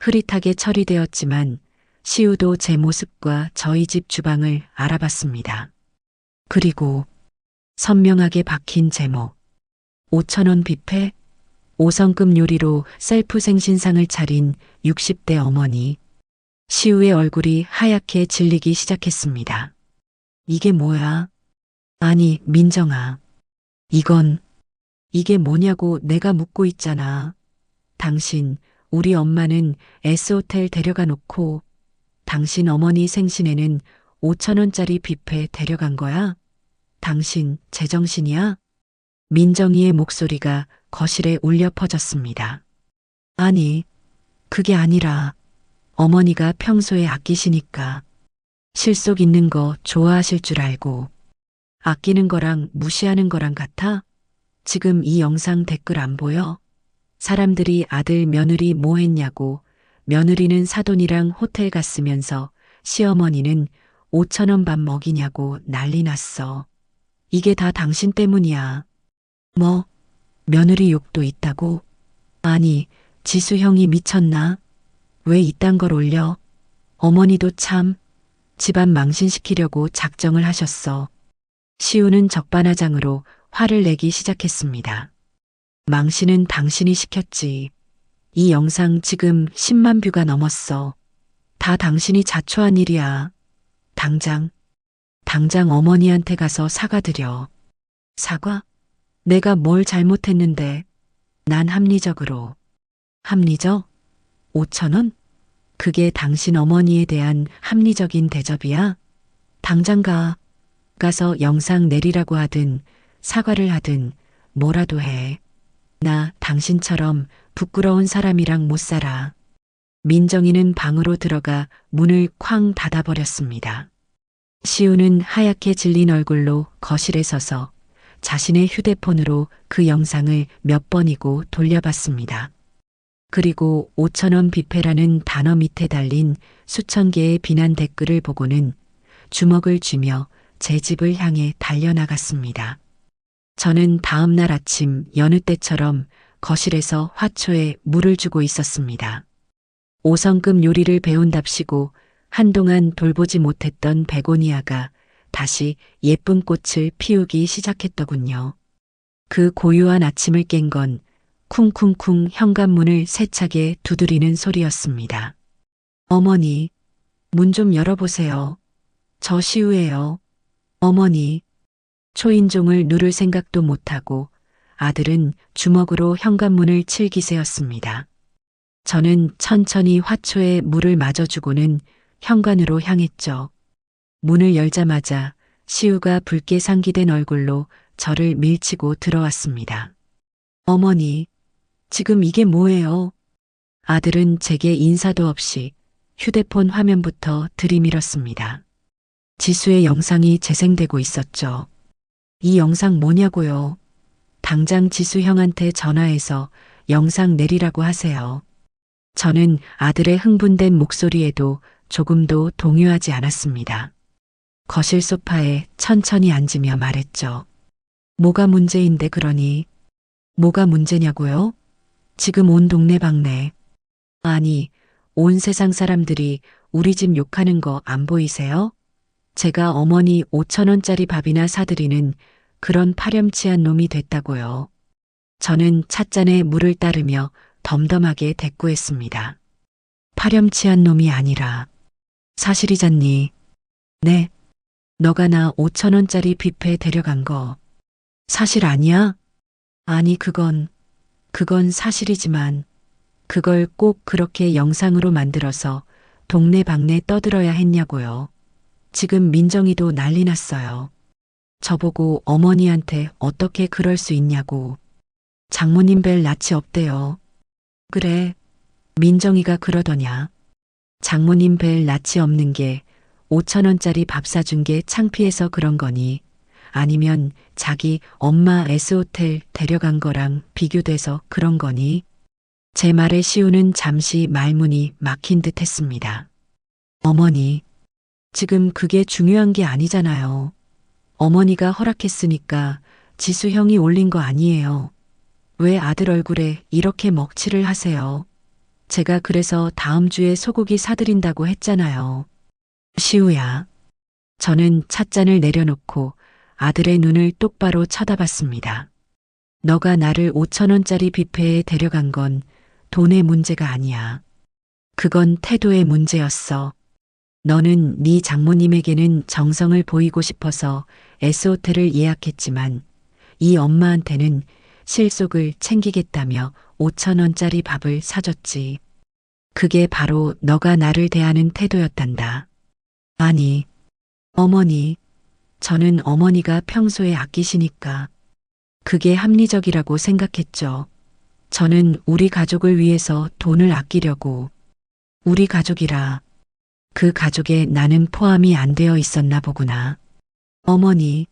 흐릿하게 처리되었지만 시우도 제 모습과 저희 집 주방을 알아봤습니다. 그리고 선명하게 박힌 제목. 5,000원 뷔페? 5성급 요리로 셀프 생신상을 차린 60대 어머니. 시우의 얼굴이 하얗게 질리기 시작했습니다. 이게 뭐야? 아니, 민정아. 이게 뭐냐고 내가 묻고 있잖아. 당신, 우리 엄마는 S호텔 데려가 놓고 당신 어머니 생신에는 5,000원짜리 뷔페 데려간 거야? 당신 제정신이야? 민정이의 목소리가 거실에 울려 퍼졌습니다. 아니, 그게 아니라 어머니가 평소에 아끼시니까 실속 있는 거 좋아하실 줄 알고 아끼는 거랑 무시하는 거랑 같아? 지금 이 영상 댓글 안 보여? 사람들이 아들 며느리 뭐 했냐고 며느리는 사돈이랑 호텔 갔으면서 시어머니는 5,000원 밥 먹이냐고 난리 났어. 이게 다 당신 때문이야. 뭐, 며느리 욕도 있다고? 아니, 지수 형이 미쳤나? 왜 이딴 걸 올려? 어머니도 참, 집안 망신시키려고 작정을 하셨어. 시우는 적반하장으로 화를 내기 시작했습니다. 망신은 당신이 시켰지. 이 영상 지금 10만 뷰가 넘었어. 다 당신이 자초한 일이야. 당장 어머니한테 가서 사과드려. 사과? 내가 뭘 잘못했는데. 난 합리적? 5,000원? 그게 당신 어머니에 대한 합리적인 대접이야? 당장 가서 영상 내리라고 하든 사과를 하든 뭐라도 해. 나 당신처럼 부끄러운 사람이랑 못 살아. 민정이는 방으로 들어가 문을 쾅 닫아버렸습니다. 시우는 하얗게 질린 얼굴로 거실에 서서 자신의 휴대폰으로 그 영상을 몇 번이고 돌려봤습니다. 그리고 5,000원 뷔페라는 단어 밑에 달린 수천 개의 비난 댓글을 보고는 주먹을 쥐며 제 집을 향해 달려나갔습니다. 저는 다음 날 아침 여느 때처럼 거실에서 화초에 물을 주고 있었습니다. 5성급 요리를 배운답시고 한동안 돌보지 못했던 베고니아가 다시 예쁜 꽃을 피우기 시작했더군요. 그 고요한 아침을 깬 건 쿵쿵쿵 현관문을 세차게 두드리는 소리였습니다. 어머니, 문 좀 열어보세요. 저 시우예요. 어머니. 초인종을 누를 생각도 못하고 아들은 주먹으로 현관문을 칠 기세였습니다. 저는 천천히 화초에 물을 마저주고는 현관으로 향했죠. 문을 열자마자 시우가 붉게 상기된 얼굴로 저를 밀치고 들어왔습니다. 어머니, 지금 이게 뭐예요? 아들은 제게 인사도 없이 휴대폰 화면부터 들이밀었습니다. 지수의 영상이 재생되고 있었죠. 이 영상 뭐냐고요? 당장 지수 형한테 전화해서 영상 내리라고 하세요. 저는 아들의 흥분된 목소리에도 조금도 동요하지 않았습니다. 거실 소파에 천천히 앉으며 말했죠. 뭐가 문제인데 그러니? 뭐가 문제냐고요? 지금 온 동네방네. 아니, 온 세상 사람들이 우리 집 욕하는 거 안 보이세요? 제가 어머니 5,000원짜리 밥이나 사드리는 그런 파렴치한 놈이 됐다고요. 저는 찻잔에 물을 따르며 덤덤하게 대꾸했습니다. 파렴치한 놈이 아니라 사실이잖니. 네. 너가 나 5,000원짜리 뷔페 데려간 거 사실 아니야? 아니 그건 사실이지만 그걸 꼭 그렇게 영상으로 만들어서 동네방네 떠들어야 했냐고요. 지금 민정이도 난리 났어요. 저보고 어머니한테 어떻게 그럴 수 있냐고. 장모님 뵐 낯이 없대요. 그래, 민정이가 그러더냐. 장모님 뵐 낯이 없는 게 5천 원짜리 밥 사준 게 창피해서 그런 거니 아니면 자기 엄마 S호텔 데려간 거랑 비교돼서 그런 거니? 제 말에 시우는 잠시 말문이 막힌 듯 했습니다. 어머니, 지금 그게 중요한 게 아니잖아요. 어머니가 허락했으니까 지수 형이 올린 거 아니에요. 왜 아들 얼굴에 이렇게 먹칠을 하세요? 제가 그래서 다음 주에 소고기 사드린다고 했잖아요. 시우야. 저는 찻잔을 내려놓고 아들의 눈을 똑바로 쳐다봤습니다. 너가 나를 5천 원짜리 뷔페에 데려간 건 돈의 문제가 아니야. 그건 태도의 문제였어. 너는 네 장모님에게는 정성을 보이고 싶어서 S호텔을 예약했지만 이 엄마한테는 실속을 챙기겠다며 5천 원짜리 밥을 사줬지. 그게 바로 너가 나를 대하는 태도였단다. 아니, 어머니, 저는 어머니가 평소에 아끼시니까 그게 합리적이라고 생각했죠. 저는 우리 가족을 위해서 돈을 아끼려고. 우리 가족이라 그 가족에 나는 포함이 안 되어 있었나 보구나. 어머니,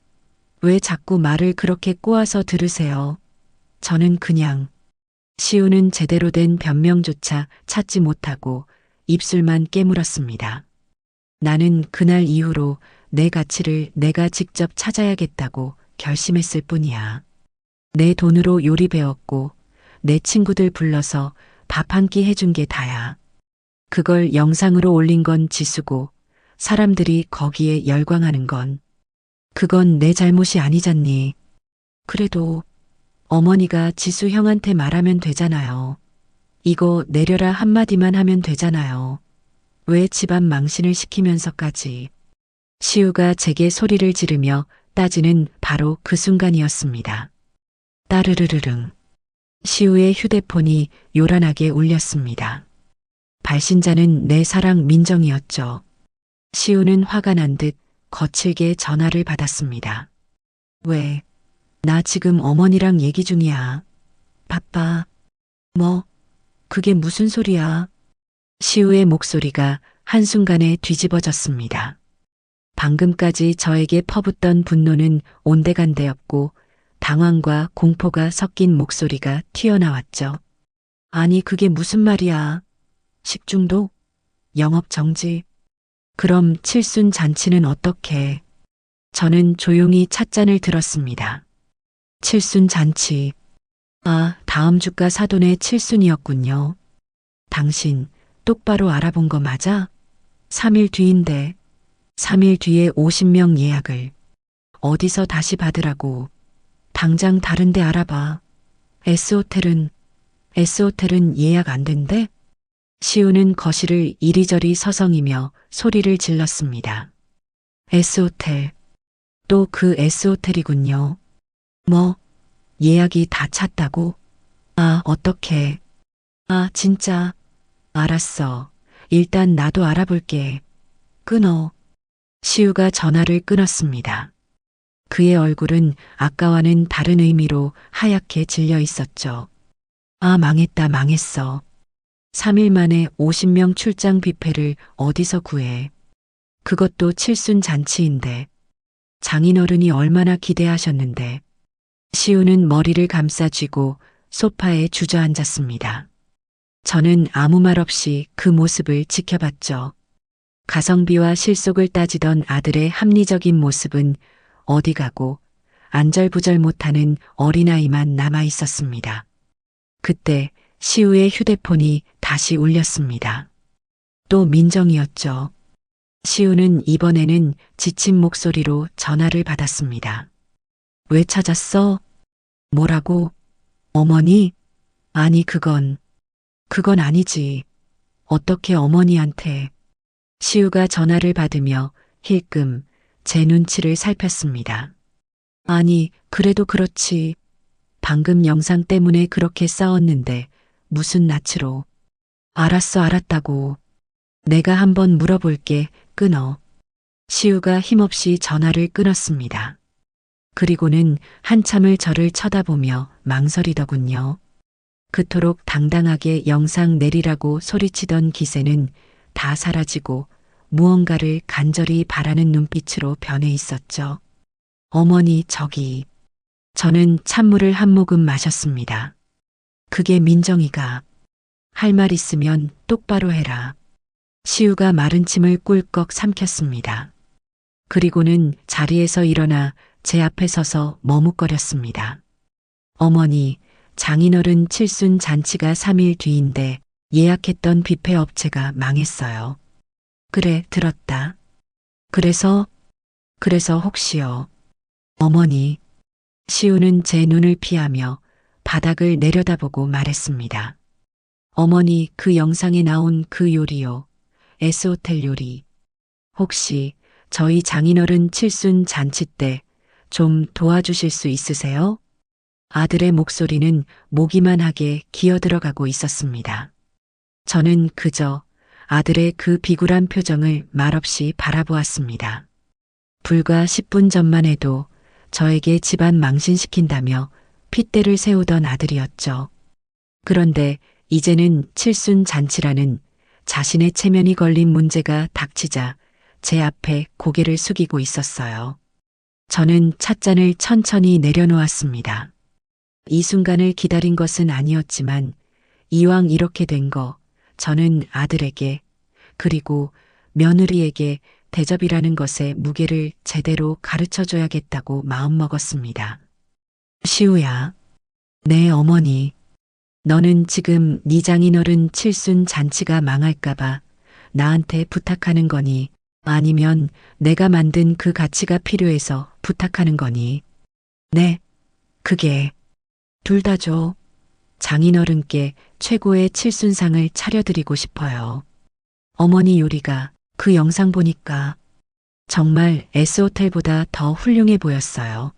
왜 자꾸 말을 그렇게 꼬아서 들으세요? 저는 그냥 시우는 제대로 된 변명조차 찾지 못하고 입술만 깨물었습니다. 나는 그날 이후로 내 가치를 내가 직접 찾아야겠다고 결심했을 뿐이야. 내 돈으로 요리 배웠고 내 친구들 불러서 밥 한 끼 해준 게 다야. 그걸 영상으로 올린 건 지수고 사람들이 거기에 열광하는 건 그건 내 잘못이 아니잖니. 그래도 어머니가 지수 형한테 말하면 되잖아요. 이거 내려라 한마디만 하면 되잖아요. 왜 집안 망신을 시키면서까지. 시우가 제게 소리를 지르며 따지는 바로 그 순간이었습니다. 따르르르릉. 시우의 휴대폰이 요란하게 울렸습니다. 발신자는 내 사랑 민정이었죠. 시우는 화가 난 듯 거칠게 전화를 받았습니다. 왜? 나 지금 어머니랑 얘기 중이야. 바빠. 뭐? 그게 무슨 소리야? 시우의 목소리가 한순간에 뒤집어졌습니다. 방금까지 저에게 퍼붓던 분노는 온데간데였고 당황과 공포가 섞인 목소리가 튀어나왔죠. 아니 그게 무슨 말이야? 식중독? 영업 정지? 그럼 칠순 잔치는 어떻게? 저는 조용히 찻잔을 들었습니다. 칠순 잔치. 아, 다음 주가 사돈의 칠순이었군요. 당신 똑바로 알아본 거 맞아? 3일 뒤인데 3일 뒤에 50명 예약을 어디서 다시 받으라고. 당장 다른 데 알아봐. S호텔은 예약 안 된대? 시우는 거실을 이리저리 서성이며 소리를 질렀습니다. S호텔. 또 그 S호텔이군요. 뭐, 예약이 다 찼다고? 아, 어떡해. 아, 진짜. 알았어. 일단 나도 알아볼게. 끊어. 시우가 전화를 끊었습니다. 그의 얼굴은 아까와는 다른 의미로 하얗게 질려 있었죠. 아, 망했다, 망했어. 3일 만에 50명 출장 뷔페를 어디서 구해. 그것도 칠순 잔치인데. 장인어른이 얼마나 기대하셨는데. 시우는 머리를 감싸쥐고 소파에 주저앉았습니다. 저는 아무 말 없이 그 모습을 지켜봤죠. 가성비와 실속을 따지던 아들의 합리적인 모습은 어디 가고 안절부절 못하는 어린아이만 남아 있었습니다. 그때 시우의 휴대폰이 다시 울렸습니다. 또 민정이었죠. 시우는 이번에는 지친 목소리로 전화를 받았습니다. 왜 찾았어? 뭐라고? 어머니? 아니 그건 아니지. 어떻게 어머니한테. 시우가 전화를 받으며 힐끔 제 눈치를 살폈습니다. 아니 그래도 그렇지. 방금 영상 때문에 그렇게 싸웠는데 무슨 낯으로. 알았어, 알았다고. 내가 한번 물어볼게. 끊어. 시우가 힘없이 전화를 끊었습니다. 그리고는 한참을 저를 쳐다보며 망설이더군요. 그토록 당당하게 영상 내리라고 소리치던 기세는 다 사라지고 무언가를 간절히 바라는 눈빛으로 변해 있었죠. 어머니, 저기. 저는 찬물을 한 모금 마셨습니다. 그게 민정이가. 할 말 있으면 똑바로 해라. 시우가 마른 침을 꿀꺽 삼켰습니다. 그리고는 자리에서 일어나 제 앞에 서서 머뭇거렸습니다. 어머니, 장인어른 칠순 잔치가 3일 뒤인데 예약했던 뷔페 업체가 망했어요. 그래, 들었다. 그래서 혹시요. 어머니, 시우는 제 눈을 피하며 바닥을 내려다보고 말했습니다. 어머니, 그 영상에 나온 그 요리요. S호텔 요리. 혹시 저희 장인어른 칠순 잔치 때 좀 도와주실 수 있으세요? 아들의 목소리는 모기만 하게 기어들어가고 있었습니다. 저는 그저 아들의 그 비굴한 표정을 말없이 바라보았습니다. 불과 10분 전만 해도 저에게 집안 망신시킨다며 핏대를 세우던 아들이었죠. 그런데 이제는 칠순 잔치라는 자신의 체면이 걸린 문제가 닥치자 제 앞에 고개를 숙이고 있었어요. 저는 찻잔을 천천히 내려놓았습니다. 이 순간을 기다린 것은 아니었지만 이왕 이렇게 된 거 저는 아들에게 그리고 며느리에게 대접이라는 것의 무게를 제대로 가르쳐 줘야겠다고 마음먹었습니다. 시우야, 네 어머니. 너는 지금 네 장인어른 칠순 잔치가 망할까봐 나한테 부탁하는 거니? 아니면 내가 만든 그 가치가 필요해서 부탁하는 거니? 네, 그게 둘 다죠. 장인어른께 최고의 칠순상을 차려드리고 싶어요. 어머니 요리가 그 영상 보니까 정말 S호텔보다 더 훌륭해 보였어요.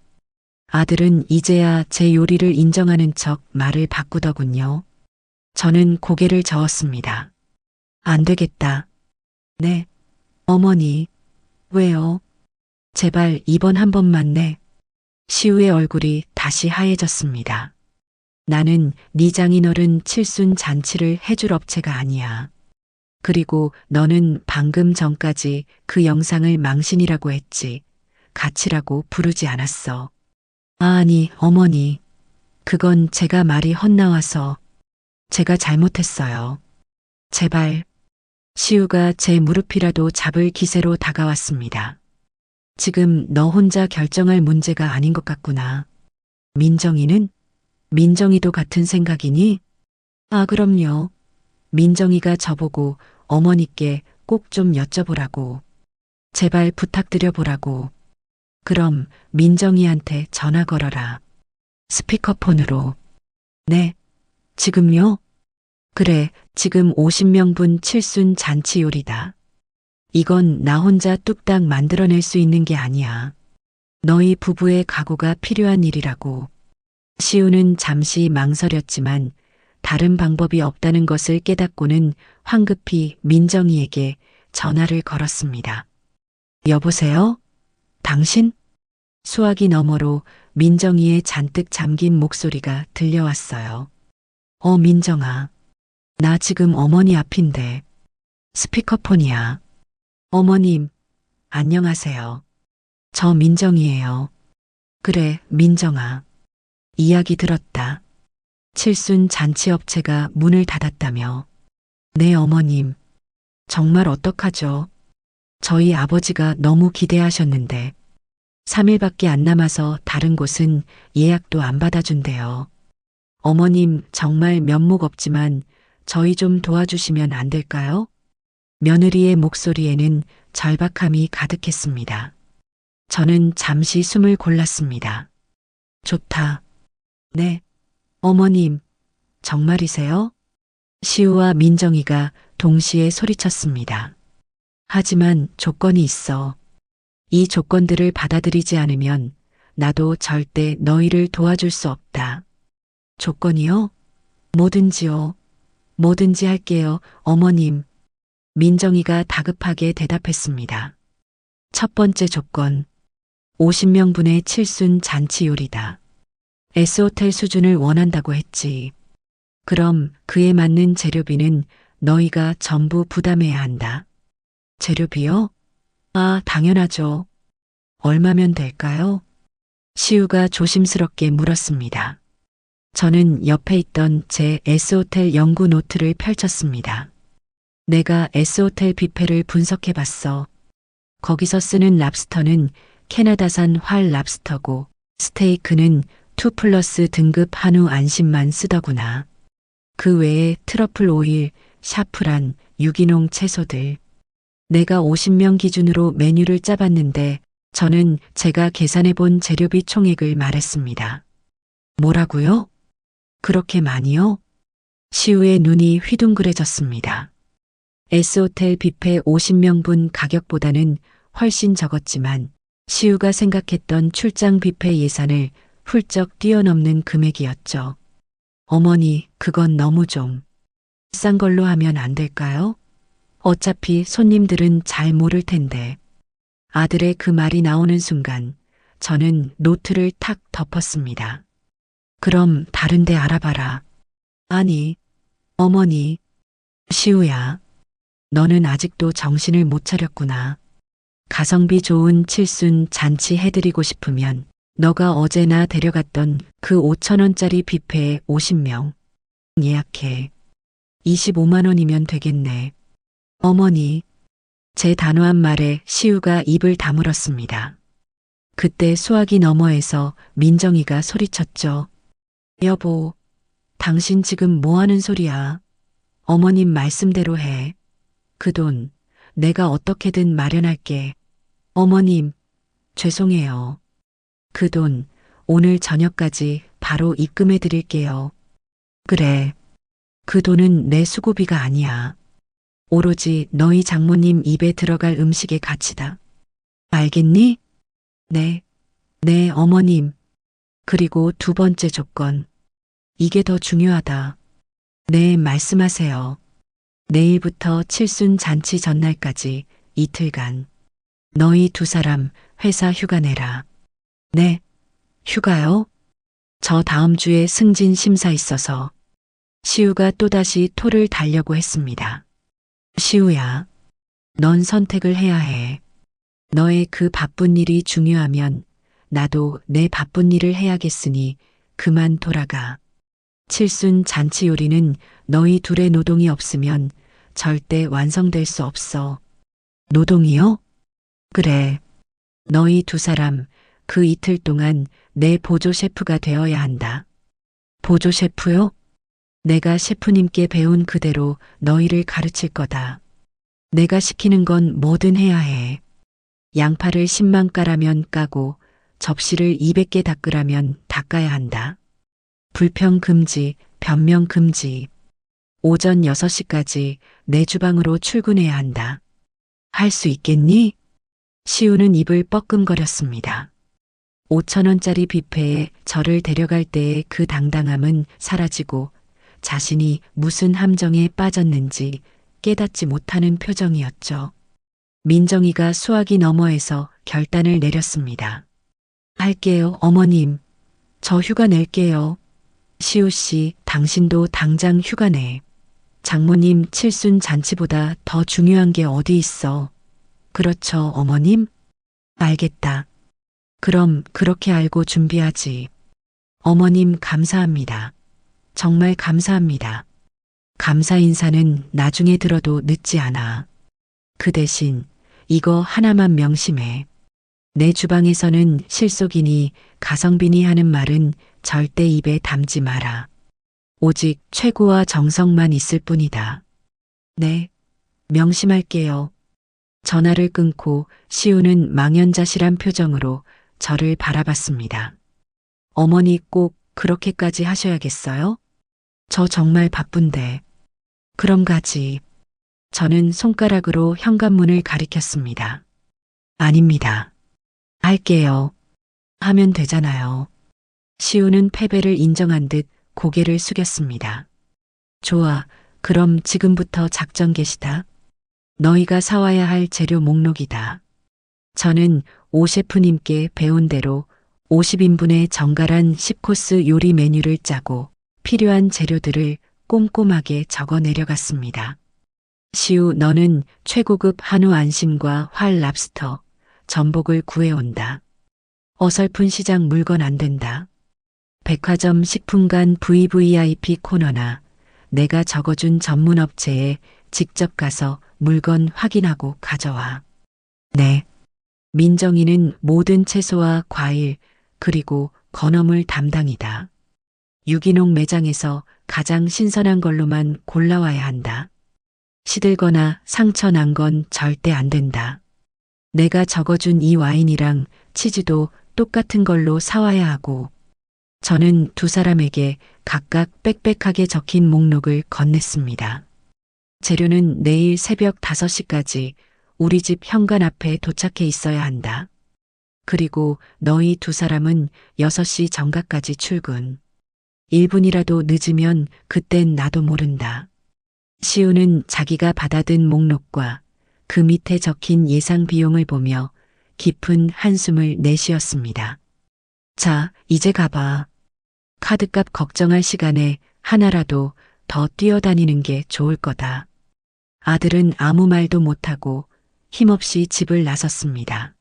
아들은 이제야 제 요리를 인정하는 척 말을 바꾸더군요. 저는 고개를 저었습니다. 안 되겠다. 네. 어머니. 왜요? 제발 이번 한 번만 네. 시우의 얼굴이 다시 하얘졌습니다. 나는 네 장인어른 칠순 잔치를 해줄 업체가 아니야. 그리고 너는 방금 전까지 그 영상을 망신이라고 했지. 가치라고 부르지 않았어. 아니, 어머니. 그건 제가 말이 헛나와서 제가 잘못했어요. 제발. 시우가 제 무릎이라도 잡을 기세로 다가왔습니다. 지금 너 혼자 결정할 문제가 아닌 것 같구나. 민정이는? 민정이도 같은 생각이니? 아, 그럼요. 민정이가 저보고 어머니께 꼭 좀 여쭤보라고. 제발 부탁드려보라고. 그럼 민정이한테 전화 걸어라. 스피커폰으로. 네. 지금요? 그래, 지금 50명분 칠순 잔치 요리다. 이건 나 혼자 뚝딱 만들어낼 수 있는 게 아니야. 너희 부부의 각오가 필요한 일이라고. 시우는 잠시 망설였지만 다른 방법이 없다는 것을 깨닫고는 황급히 민정이에게 전화를 걸었습니다. 여보세요? 당신? 수화기 너머로 민정이의 잔뜩 잠긴 목소리가 들려왔어요. 민정아. 나 지금 어머니 앞인데. 스피커폰이야. 어머님, 안녕하세요. 저 민정이에요. 그래, 민정아. 이야기 들었다. 칠순 잔치업체가 문을 닫았다며. 네, 어머님. 정말 어떡하죠? 저희 아버지가 너무 기대하셨는데. 3일밖에 안 남아서 다른 곳은 예약도 안 받아준대요. 어머님 정말 면목 없지만 저희 좀 도와주시면 안 될까요? 며느리의 목소리에는 절박함이 가득했습니다. 저는 잠시 숨을 골랐습니다. 좋다. 네. 어머님, 정말이세요? 시우와 민정이가 동시에 소리쳤습니다. 하지만 조건이 있어. 이 조건들을 받아들이지 않으면 나도 절대 너희를 도와줄 수 없다. 조건이요? 뭐든지요. 뭐든지 할게요, 어머님. 민정이가 다급하게 대답했습니다. 첫 번째 조건. 50명분의 칠순 잔치 요리다. S호텔 수준을 원한다고 했지. 그럼 그에 맞는 재료비는 너희가 전부 부담해야 한다. 재료비요? 아, 당연하죠. 얼마면 될까요? 시우가 조심스럽게 물었습니다. 저는 옆에 있던 제 S호텔 연구 노트를 펼쳤습니다. 내가 S호텔 뷔페를 분석해 봤어. 거기서 쓰는 랍스터는 캐나다산 활 랍스터고 스테이크는 2+ 등급 한우 안심만 쓰더구나. 그 외에 트러플 오일, 샤프란, 유기농 채소들. 내가 50명 기준으로 메뉴를 짜봤는데 저는 제가 계산해 본 재료비 총액을 말했습니다. 뭐라고요? 그렇게 많이요? 시우의 눈이 휘둥그레졌습니다. S호텔 뷔페 50명분 가격보다는 훨씬 적었지만 시우가 생각했던 출장 뷔페 예산을 훌쩍 뛰어넘는 금액이었죠. 어머니, 그건 너무 좀 싼 걸로 하면 안 될까요? 어차피 손님들은 잘 모를 텐데. 아들의 그 말이 나오는 순간 저는 노트를 탁 덮었습니다. 그럼 다른 데 알아봐라. 아니, 어머니. 시우야, 너는 아직도 정신을 못 차렸구나. 가성비 좋은 칠순 잔치 해드리고 싶으면 너가 어제나 데려갔던 그 5,000원짜리 뷔페에 50명 예약해. 25만 원이면 되겠네. 어머니. 제 단호한 말에 시우가 입을 다물었습니다. 그때 수화기 너머에서 민정이가 소리쳤죠. 여보, 당신 지금 뭐 하는 소리야? 어머님 말씀대로 해. 그 돈 내가 어떻게든 마련할게. 어머님, 죄송해요. 그 돈 오늘 저녁까지 바로 입금해 드릴게요. 그래. 그 돈은 내 수고비가 아니야. 오로지 너희 장모님 입에 들어갈 음식의 가치다. 알겠니? 네. 네, 어머님. 그리고 두 번째 조건. 이게 더 중요하다. 네, 말씀하세요. 내일부터 칠순 잔치 전날까지 이틀간 너희 두 사람 회사 휴가 내라. 네. 휴가요? 저 다음 주에 승진 심사 있어서. 시우가 또다시 토를 달려고 했습니다. 시우야, 넌 선택을 해야 해. 너의 그 바쁜 일이 중요하면 나도 내 바쁜 일을 해야겠으니 그만 돌아가. 칠순 잔치 요리는 너희 둘의 노동이 없으면 절대 완성될 수 없어. 노동이요? 그래. 너희 두 사람 그 이틀 동안 내 보조 셰프가 되어야 한다. 보조 셰프요? 내가 셰프님께 배운 그대로 너희를 가르칠 거다. 내가 시키는 건 뭐든 해야 해. 양파를 10만 까라면 까고 접시를 200개 닦으라면 닦아야 한다. 불평 금지, 변명 금지. 오전 6시까지 내 주방으로 출근해야 한다. 할 수 있겠니? 시우는 입을 뻐끔거렸습니다. 5,000원짜리 뷔페에 저를 데려갈 때의 그 당당함은 사라지고 자신이 무슨 함정에 빠졌는지 깨닫지 못하는 표정이었죠. 민정이가 수화기 너머에서 결단을 내렸습니다. 할게요, 어머님. 저 휴가 낼게요. 시우 씨, 당신도 당장 휴가 내. 장모님 칠순 잔치보다 더 중요한 게 어디 있어. 그렇죠, 어머님? 알겠다. 그럼 그렇게 알고 준비하지. 어머님 감사합니다. 정말 감사합니다. 감사 인사는 나중에 들어도 늦지 않아. 그 대신 이거 하나만 명심해. 내 주방에서는 실속이니 가성비니 하는 말은 절대 입에 담지 마라. 오직 최고와 정성만 있을 뿐이다. 네, 명심할게요. 전화를 끊고 시우는 망연자실한 표정으로 저를 바라봤습니다. 어머니 꼭 그렇게까지 하셔야겠어요? 저 정말 바쁜데. 그럼 가지. 저는 손가락으로 현관문을 가리켰습니다. 아닙니다. 할게요. 하면 되잖아요. 시우는 패배를 인정한 듯 고개를 숙였습니다. 좋아. 그럼 지금부터 작전 개시다. 너희가 사와야 할 재료 목록이다. 저는 오 셰프님께 배운 대로 50인분의 정갈한 10코스 요리 메뉴를 짜고 필요한 재료들을 꼼꼼하게 적어 내려갔습니다. 시우, 너는 최고급 한우 안심과 활 랍스터, 전복을 구해온다. 어설픈 시장 물건 안 된다. 백화점 식품관 VVIP 코너나 내가 적어준 전문 업체에 직접 가서 물건 확인하고 가져와. 네. 민정이는 모든 채소와 과일, 그리고 건어물 담당이다. 유기농 매장에서 가장 신선한 걸로만 골라와야 한다. 시들거나 상처 난 건 절대 안 된다. 내가 적어준 이 와인이랑 치즈도 똑같은 걸로 사와야 하고, 저는 두 사람에게 각각 빽빽하게 적힌 목록을 건넸습니다. 재료는 내일 새벽 5시까지 우리 집 현관 앞에 도착해 있어야 한다. 그리고 너희 두 사람은 6시 정각까지 출근. 1분이라도 늦으면 그땐 나도 모른다. 시우는 자기가 받아든 목록과 그 밑에 적힌 예상 비용을 보며 깊은 한숨을 내쉬었습니다. 자, 이제 가봐. 카드값 걱정할 시간에 하나라도 더 뛰어다니는 게 좋을 거다. 아들은 아무 말도 못하고 힘없이 집을 나섰습니다.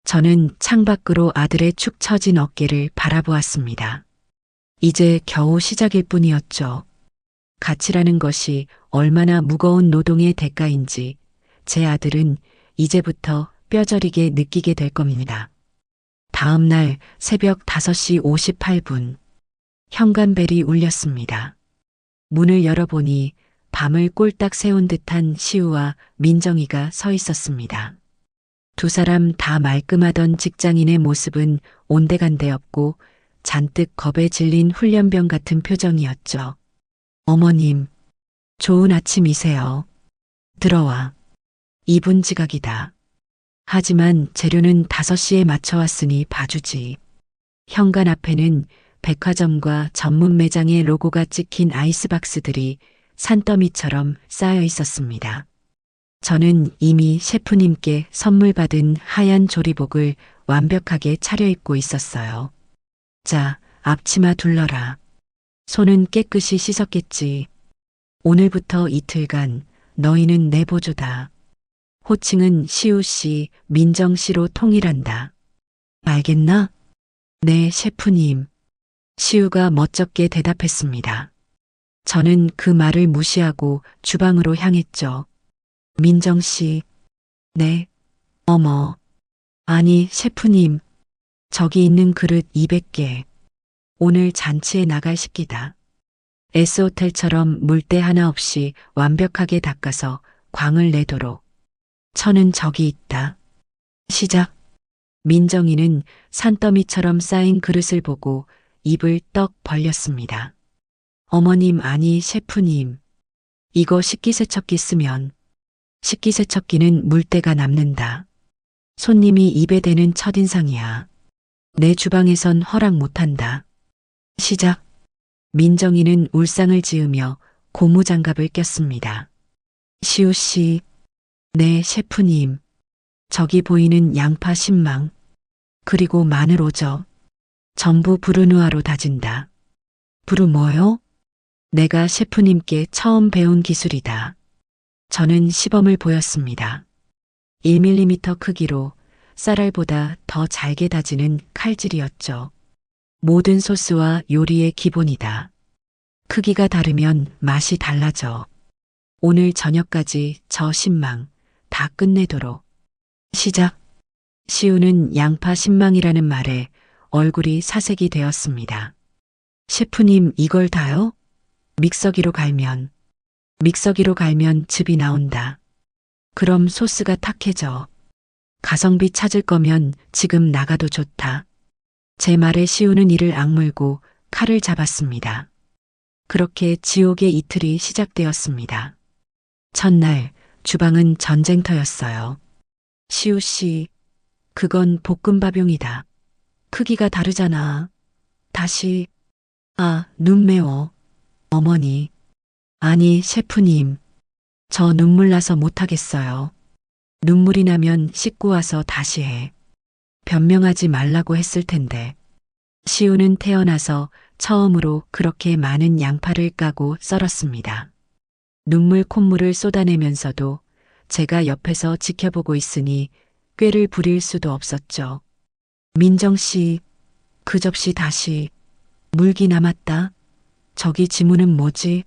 저는 창밖으로 아들의 축 처진 어깨를 바라보았습니다. 이제 겨우 시작일 뿐이었죠. 가치라는 것이 얼마나 무거운 노동의 대가인지 제 아들은 이제부터 뼈저리게 느끼게 될 겁니다. 다음 날 새벽 5시 58분, 현관벨이 울렸습니다. 문을 열어보니 밤을 꼴딱 새운 듯한 시우와 민정이가 서 있었습니다. 두 사람 다 말끔하던 직장인의 모습은 온데간데 없고 잔뜩 겁에 질린 훈련병 같은 표정이었죠. 어머님, 좋은 아침이세요. 들어와. 2분 지각이다. 하지만 재료는 5시에 맞춰왔으니 봐주지. 현관 앞에는 백화점과 전문 매장의 로고가 찍힌 아이스박스들이 산더미처럼 쌓여 있었습니다. 저는 이미 셰프님께 선물 받은 하얀 조리복을 완벽하게 차려입고 있었어요. 자, 앞치마 둘러라. 손은 깨끗이 씻었겠지. 오늘부터 이틀간 너희는 내 보조다. 호칭은 시우 씨, 민정 씨로 통일한다. 알겠나? 네, 셰프님. 시우가 멋쩍게 대답했습니다. 저는 그 말을 무시하고 주방으로 향했죠. 민정 씨. 네. 어머. 아니, 셰프님. 저기 있는 그릇 200개. 오늘 잔치에 나갈 식기다. S호텔처럼 물때 하나 없이 완벽하게 닦아서 광을 내도록. 천은 저기 있다. 시작. 민정이는 산더미처럼 쌓인 그릇을 보고 입을 떡 벌렸습니다. 어머님, 아니 셰프님. 이거 식기세척기 쓰면 식기세척기는 물때가 남는다. 손님이 입에 대는 첫인상이야. 내 주방에선 허락 못한다. 시작. 민정이는 울상을 지으며 고무장갑을 꼈습니다. 시우 씨. 네, 셰프님. 저기 보이는 양파 10망. 그리고 마늘 5접. 전부 브루누아로 다진다. 브루 뭐요? 내가 셰프님께 처음 배운 기술이다. 저는 시범을 보였습니다. 1mm 크기로 쌀알보다 더 잘게 다지는 칼질이었죠. 모든 소스와 요리의 기본이다. 크기가 다르면 맛이 달라져. 오늘 저녁까지 저 10망 다 끝내도록. 시작. 시우는 양파 10망이라는 말에 얼굴이 사색이 되었습니다. 셰프님, 이걸 다요? 믹서기로 갈면 즙이 나온다. 그럼 소스가 탁해져. 가성비 찾을 거면 지금 나가도 좋다. 제 말에 시우는 이를 악물고 칼을 잡았습니다. 그렇게 지옥의 이틀이 시작되었습니다. 첫날 주방은 전쟁터였어요. 시우 씨, 그건 볶음밥용이다. 크기가 다르잖아. 다시. 아, 눈 매워. 어머니. 아니, 셰프님. 저 눈물 나서 못하겠어요. 눈물이 나면 씻고 와서 다시 해. 변명하지 말라고 했을 텐데. 시우는 태어나서 처음으로 그렇게 많은 양파를 까고 썰었습니다. 눈물 콧물을 쏟아내면서도 제가 옆에서 지켜보고 있으니 꾀를 부릴 수도 없었죠. 민정 씨, 그 접시 다시. 물기 남았다. 저기 지문은 뭐지?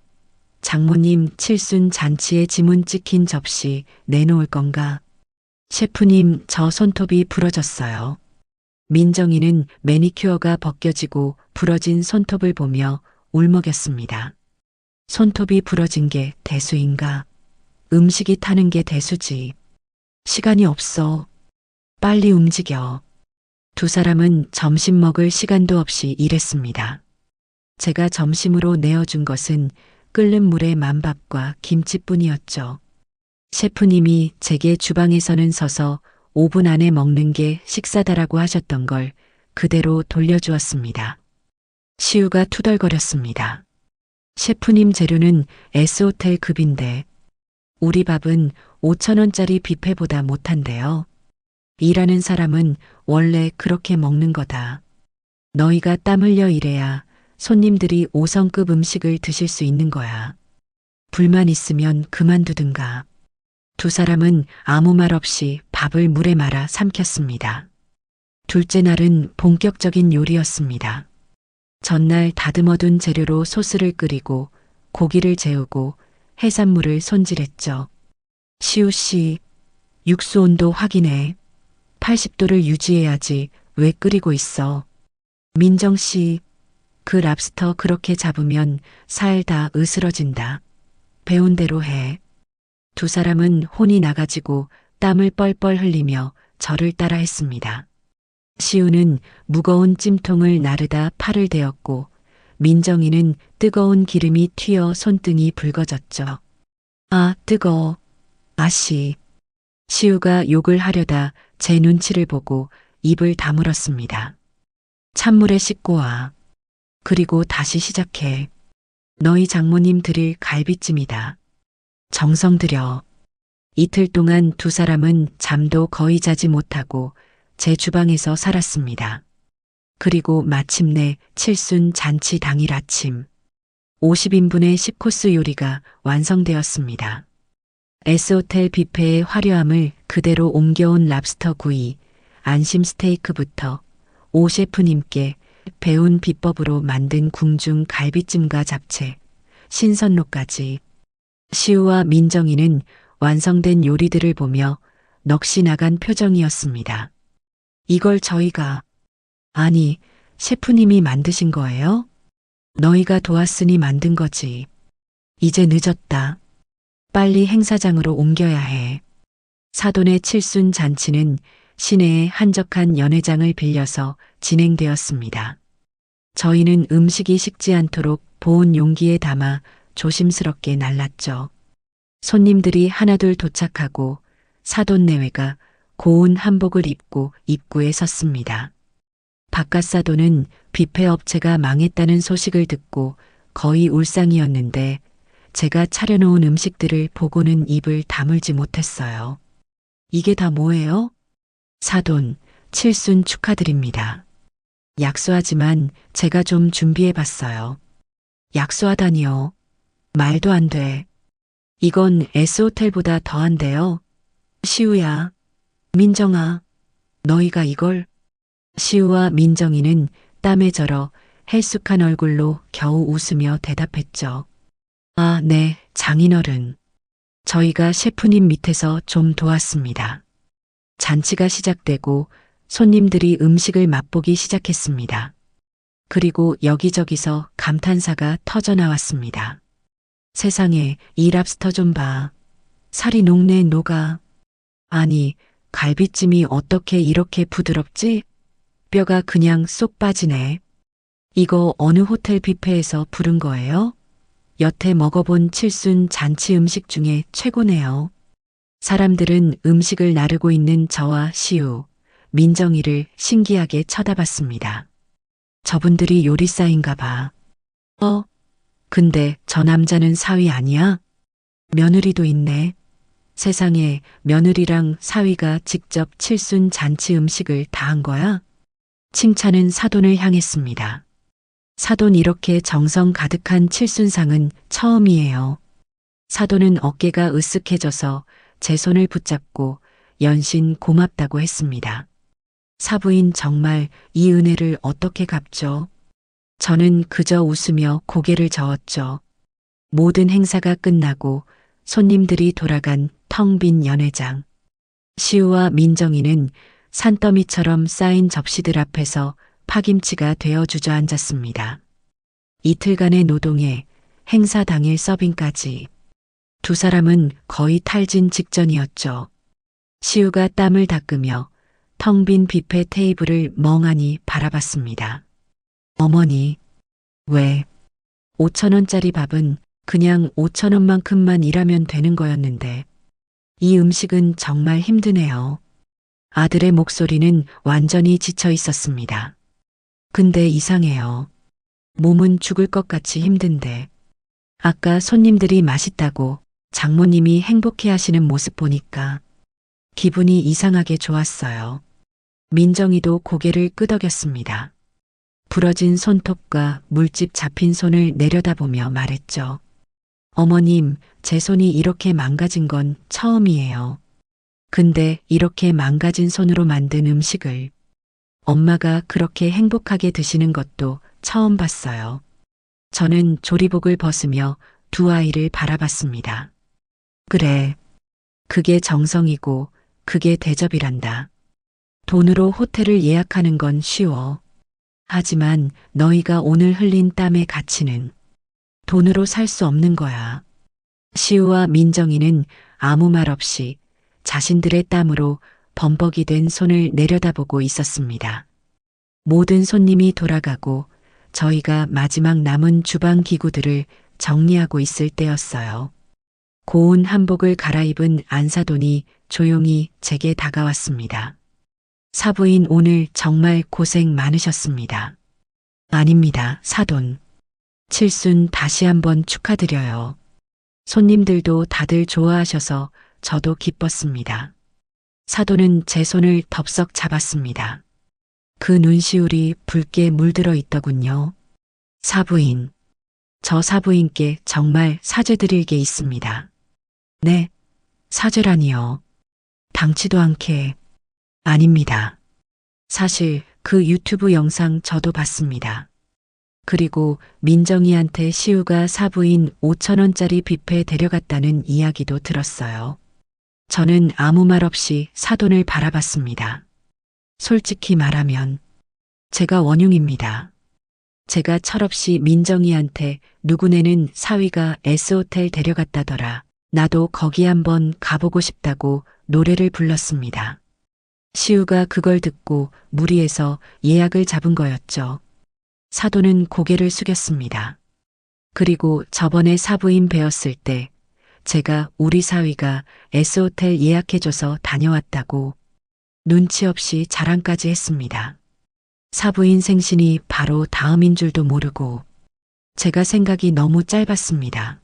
장모님 칠순 잔치에 지문 찍힌 접시 내놓을 건가? 셰프님, 저 손톱이 부러졌어요. 민정이는 매니큐어가 벗겨지고 부러진 손톱을 보며 울먹였습니다. 손톱이 부러진 게 대수인가? 음식이 타는 게 대수지. 시간이 없어. 빨리 움직여. 두 사람은 점심 먹을 시간도 없이 일했습니다. 제가 점심으로 내어준 것은 끓는 물에 만밥과 김치뿐이었죠. 셰프님이 제게 주방에서는 서서 5분 안에 먹는 게 식사다라고 하셨던 걸 그대로 돌려주었습니다. 시우가 투덜거렸습니다. 셰프님 재료는 S호텔 급인데 우리 밥은 5,000원짜리 뷔페보다 못한데요. 일하는 사람은 원래 그렇게 먹는 거다. 너희가 땀 흘려 일해야 손님들이 5성급 음식을 드실 수 있는 거야. 불만 있으면 그만두든가. 두 사람은 아무 말 없이 밥을 물에 말아 삼켰습니다. 둘째 날은 본격적인 요리였습니다. 전날 다듬어둔 재료로 소스를 끓이고 고기를 재우고 해산물을 손질했죠. 시우 씨, 육수 온도 확인해. 80도를 유지해야지 왜 끓이고 있어. 민정 씨, 그 랍스터 그렇게 잡으면 살 다 으스러진다. 배운 대로 해. 두 사람은 혼이 나가지고 땀을 뻘뻘 흘리며 저를 따라 했습니다. 시우는 무거운 찜통을 나르다 팔을 대었고 민정이는 뜨거운 기름이 튀어 손등이 붉어졌죠. 아, 뜨거워. 아씨. 시우가 욕을 하려다 제 눈치를 보고 입을 다물었습니다. 찬물에 씻고 와. 그리고 다시 시작해. 너희 장모님 드릴 갈비찜이다. 정성 들여. 이틀 동안 두 사람은 잠도 거의 자지 못하고 제 주방에서 살았습니다. 그리고 마침내 칠순 잔치 당일 아침 50인분의 10코스 요리가 완성되었습니다. S호텔 뷔페의 화려함을 그대로 옮겨온 랍스터 구이, 안심 스테이크부터 오 셰프님께 배운 비법으로 만든 궁중 갈비찜과 잡채, 신선로까지. 시우와 민정이는 완성된 요리들을 보며 넋이 나간 표정이었습니다. 이걸 저희가, 아니, 셰프님이 만드신 거예요? 너희가 도왔으니 만든 거지. 이제 늦었다. 빨리 행사장으로 옮겨야 해. 사돈의 칠순 잔치는 시내의 한적한 연회장을 빌려서 진행되었습니다. 저희는 음식이 식지 않도록 보온 용기에 담아 조심스럽게 날랐죠. 손님들이 하나둘 도착하고 사돈 내외가 고운 한복을 입고 입구에 섰습니다. 바깥 사돈은 뷔페 업체가 망했다는 소식을 듣고 거의 울상이었는데 제가 차려놓은 음식들을 보고는 입을 다물지 못했어요. 이게 다 뭐예요? 사돈, 칠순 축하드립니다. 약소하지만 제가 좀 준비해봤어요. 약소하다니요. 말도 안 돼. 이건 S호텔보다 더한데요. 시우야, 민정아, 너희가 이걸? 시우와 민정이는 땀에 절어 헬쑥한 얼굴로 겨우 웃으며 대답했죠. 아, 네, 장인어른. 저희가 셰프님 밑에서 좀 도왔습니다. 잔치가 시작되고 손님들이 음식을 맛보기 시작했습니다. 그리고 여기저기서 감탄사가 터져나왔습니다. 세상에, 이 랍스터 좀 봐. 살이 녹네 녹아. 아니, 갈비찜이 어떻게 이렇게 부드럽지? 뼈가 그냥 쏙 빠지네. 이거 어느 호텔 뷔페에서 부른 거예요? 여태 먹어본 칠순 잔치 음식 중에 최고네요. 사람들은 음식을 나르고 있는 저와 시우, 민정이를 신기하게 쳐다봤습니다. 저분들이 요리사인가 봐. 근데 저 남자는 사위 아니야? 며느리도 있네. 세상에 며느리랑 사위가 직접 칠순 잔치 음식을 다 한 거야? 칭찬은 사돈을 향했습니다. 사돈 이렇게 정성 가득한 칠순상은 처음이에요. 사돈은 어깨가 으쓱해져서 제 손을 붙잡고 연신 고맙다고 했습니다. 사부인 정말 이 은혜를 어떻게 갚죠? 저는 그저 웃으며 고개를 저었죠. 모든 행사가 끝나고 손님들이 돌아간 텅 빈 연회장. 시우와 민정이는 산더미처럼 쌓인 접시들 앞에서 파김치가 되어 주저앉았습니다. 이틀간의 노동에 행사 당일 서빙까지 두 사람은 거의 탈진 직전이었죠. 시우가 땀을 닦으며 텅 빈 뷔페 테이블을 멍하니 바라봤습니다. 어머니, 왜 5,000원짜리 밥은 그냥 5,000원만큼만 일하면 되는 거였는데 이 음식은 정말 힘드네요. 아들의 목소리는 완전히 지쳐 있었습니다. 근데 이상해요. 몸은 죽을 것 같이 힘든데 아까 손님들이 맛있다고 장모님이 행복해 하시는 모습 보니까 기분이 이상하게 좋았어요. 민정이도 고개를 끄덕였습니다. 부러진 손톱과 물집 잡힌 손을 내려다보며 말했죠. 어머님, 제 손이 이렇게 망가진 건 처음이에요. 근데 이렇게 망가진 손으로 만든 음식을 엄마가 그렇게 행복하게 드시는 것도 처음 봤어요. 저는 조리복을 벗으며 두 아이를 바라봤습니다. 그래, 그게 정성이고 그게 대접이란다. 돈으로 호텔을 예약하는 건 쉬워. 하지만 너희가 오늘 흘린 땀의 가치는 돈으로 살 수 없는 거야. 시우와 민정이는 아무 말 없이 자신들의 땀으로 범벅이 된 손을 내려다보고 있었습니다. 모든 손님이 돌아가고 저희가 마지막 남은 주방 기구들을 정리하고 있을 때였어요. 고운 한복을 갈아입은 안사돈이 조용히 제게 다가왔습니다. 사부인 오늘 정말 고생 많으셨습니다. 아닙니다, 사돈. 칠순 다시 한번 축하드려요. 손님들도 다들 좋아하셔서 저도 기뻤습니다. 사돈은 제 손을 덥석 잡았습니다. 그 눈시울이 붉게 물들어 있더군요. 사부인. 저 사부인께 정말 사죄드릴 게 있습니다. 네, 사죄라니요. 당치도 않게. 아닙니다. 사실 그 유튜브 영상 저도 봤습니다. 그리고 민정이한테 시우가 사부인 5,000원짜리 뷔페 데려갔다는 이야기도 들었어요. 저는 아무 말 없이 사돈을 바라봤습니다. 솔직히 말하면 제가 원흉입니다. 제가 철없이 민정이한테 누구네는 사위가 S호텔 데려갔다더라. 나도 거기 한번 가보고 싶다고 노래를 불렀습니다. 시우가 그걸 듣고 무리해서 예약을 잡은 거였죠. 사돈은 고개를 숙였습니다. 그리고 저번에 사부인 뵈었을 때 제가 우리 사위가 S호텔 예약해줘서 다녀왔다고 눈치 없이 자랑까지 했습니다. 사부인 생신이 바로 다음인 줄도 모르고 제가 생각이 너무 짧았습니다.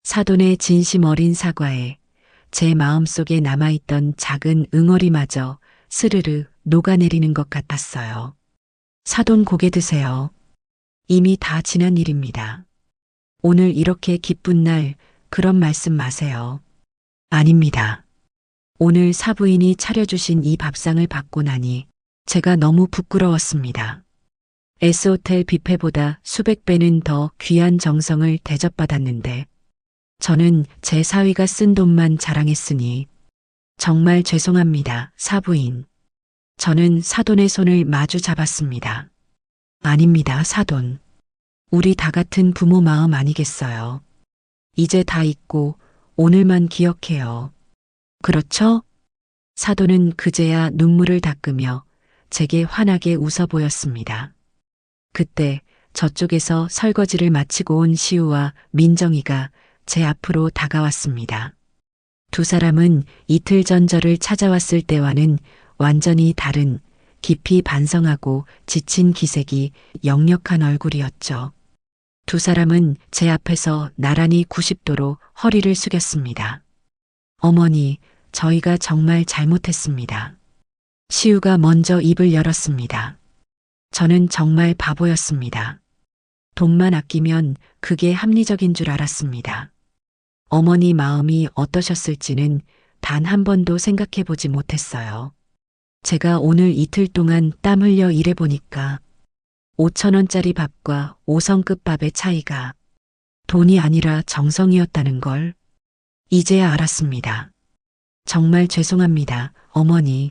사돈의 진심 어린 사과에 제 마음속에 남아있던 작은 응어리마저 스르르 녹아내리는 것 같았어요. 사돈 고개 드세요. 이미 다 지난 일입니다. 오늘 이렇게 기쁜 날 그런 말씀 마세요. 아닙니다. 오늘 사부인이 차려주신 이 밥상을 받고 나니 제가 너무 부끄러웠습니다. S호텔 뷔페보다 수백 배는 더 귀한 정성을 대접받았는데 저는 제 사위가 쓴 돈만 자랑했으니 정말 죄송합니다, 사부인. 저는 사돈의 손을 마주 잡았습니다. 아닙니다, 사돈. 우리 다 같은 부모 마음 아니겠어요. 이제 다 잊고 오늘만 기억해요. 그렇죠? 사돈은 그제야 눈물을 닦으며 제게 환하게 웃어 보였습니다. 그때 저쪽에서 설거지를 마치고 온 시우와 민정이가 제 앞으로 다가왔습니다. 두 사람은 이틀 전 저를 찾아왔을 때와는 완전히 다른 깊이 반성하고 지친 기색이 역력한 얼굴이었죠. 두 사람은 제 앞에서 나란히 90도로 허리를 숙였습니다. 어머니, 저희가 정말 잘못했습니다. 시우가 먼저 입을 열었습니다. 저는 정말 바보였습니다. 돈만 아끼면 그게 합리적인 줄 알았습니다. 어머니 마음이 어떠셨을지는 단 한 번도 생각해 보지 못했어요. 제가 오늘 이틀 동안 땀 흘려 일해보니까 5,000원짜리 밥과 5성급 밥의 차이가 돈이 아니라 정성이었다는 걸 이제야 알았습니다. 정말 죄송합니다, 어머니.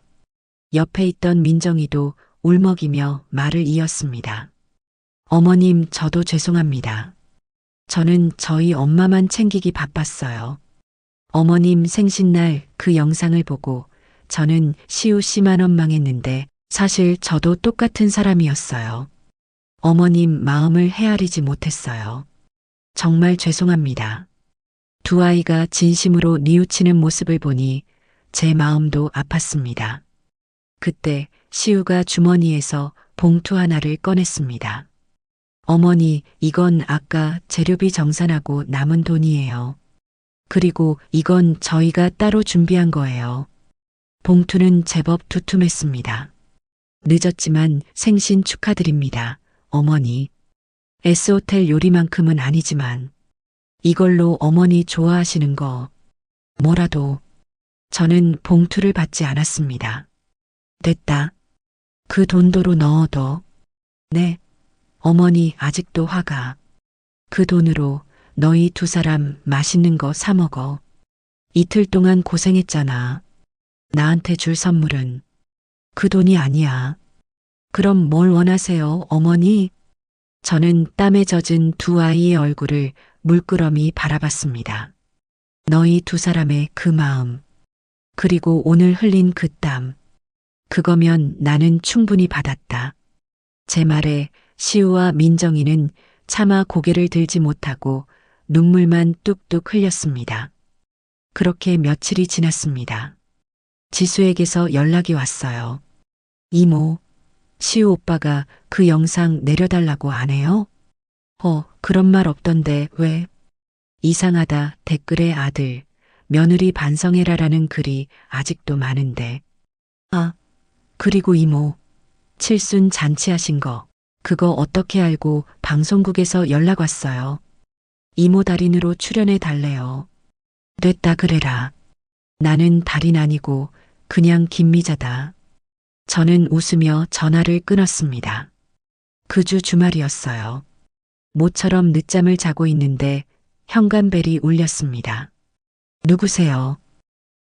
옆에 있던 민정이도 울먹이며 말을 이었습니다. 어머님, 저도 죄송합니다. 저는 저희 엄마만 챙기기 바빴어요. 어머님 생신날 그 영상을 보고 저는 시우 씨만 원망했는데 사실 저도 똑같은 사람이었어요. 어머님 마음을 헤아리지 못했어요. 정말 죄송합니다. 두 아이가 진심으로 뉘우치는 모습을 보니 제 마음도 아팠습니다. 그때 시우가 주머니에서 봉투 하나를 꺼냈습니다. 어머니, 이건 아까 재료비 정산하고 남은 돈이에요. 그리고 이건 저희가 따로 준비한 거예요. 봉투는 제법 두툼했습니다. 늦었지만 생신 축하드립니다, 어머니. S호텔 요리만큼은 아니지만 이걸로 어머니 좋아하시는 거 뭐라도. 저는 봉투를 받지 않았습니다. 됐다. 그 돈도로 넣어둬. 네. 어머니 아직도 화가. 그 돈으로 너희 두 사람 맛있는 거 사 먹어. 이틀 동안 고생했잖아. 나한테 줄 선물은 그 돈이 아니야. 그럼 뭘 원하세요, 어머니? 저는 땀에 젖은 두 아이의 얼굴을 물끄러미 바라봤습니다. 너희 두 사람의 그 마음, 그리고 오늘 흘린 그 땀, 그거면 나는 충분히 받았다. 제 말에 시우와 민정이는 차마 고개를 들지 못하고 눈물만 뚝뚝 흘렸습니다. 그렇게 며칠이 지났습니다. 지수에게서 연락이 왔어요. 이모, 시우 오빠가 그 영상 내려달라고 안 해요? 그런 말 없던데 왜? 이상하다. 댓글에 아들, 며느리 반성해라라는 글이 아직도 많은데. 아, 그리고 이모, 칠순 잔치하신 거, 그거 어떻게 알고? 방송국에서 연락 왔어요. 이모 달인으로 출연해 달래요. 됐다 그래라. 나는 달인 아니고 그냥 김미자다. 저는 웃으며 전화를 끊었습니다. 그 주 주말이었어요. 모처럼 늦잠을 자고 있는데 현관벨이 울렸습니다. 누구세요?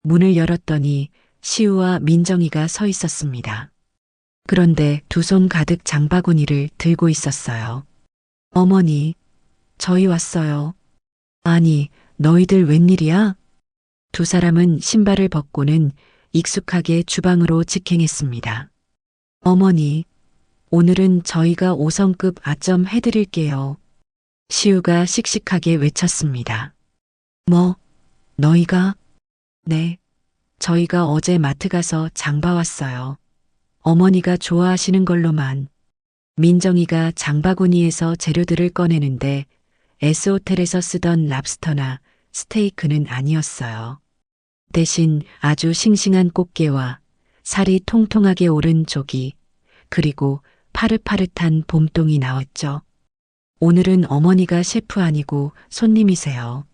문을 열었더니 시우와 민정이가 서 있었습니다. 그런데 두 손 가득 장바구니를 들고 있었어요. 어머니, 저희 왔어요. 아니, 너희들 웬일이야? 두 사람은 신발을 벗고는 익숙하게 주방으로 직행했습니다. 어머니, 오늘은 저희가 5성급 아점 해드릴게요. 시우가 씩씩하게 외쳤습니다. 뭐, 너희가? 네, 저희가 어제 마트 가서 장 봐왔어요. 어머니가 좋아하시는 걸로만. 민정이가 장바구니에서 재료들을 꺼내는데 S호텔에서 쓰던 랍스터나 스테이크는 아니었어요. 대신 아주 싱싱한 꽃게와 살이 통통하게 오른 조기, 그리고 파릇파릇한 봄동이 나왔죠. 오늘은 어머니가 셰프 아니고 손님이세요.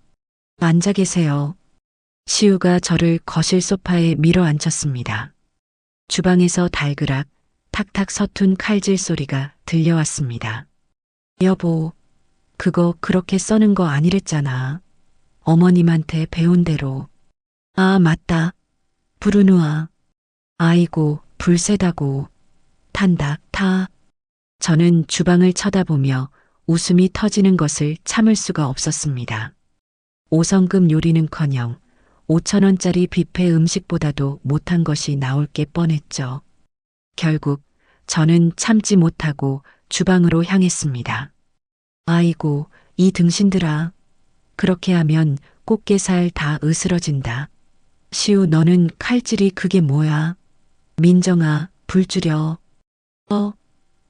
앉아 계세요. 시우가 저를 거실 소파에 밀어 앉혔습니다. 주방에서 달그락, 탁탁 서툰 칼질 소리가 들려왔습니다. 여보, 그거 그렇게 써는 거 아니랬잖아. 어머님한테 배운 대로. 아, 맞다. 부르누아. 아이고, 불세다고. 탄다, 타. 저는 주방을 쳐다보며 웃음이 터지는 것을 참을 수가 없었습니다. 5성급 요리는커녕 5,000원짜리 뷔페 음식보다도 못한 것이 나올 게 뻔했죠. 결국 저는 참지 못하고 주방으로 향했습니다. 아이고, 이 등신들아. 그렇게 하면 꽃게살 다 으스러진다. 시우, 너는 칼질이 그게 뭐야? 민정아, 불 줄여.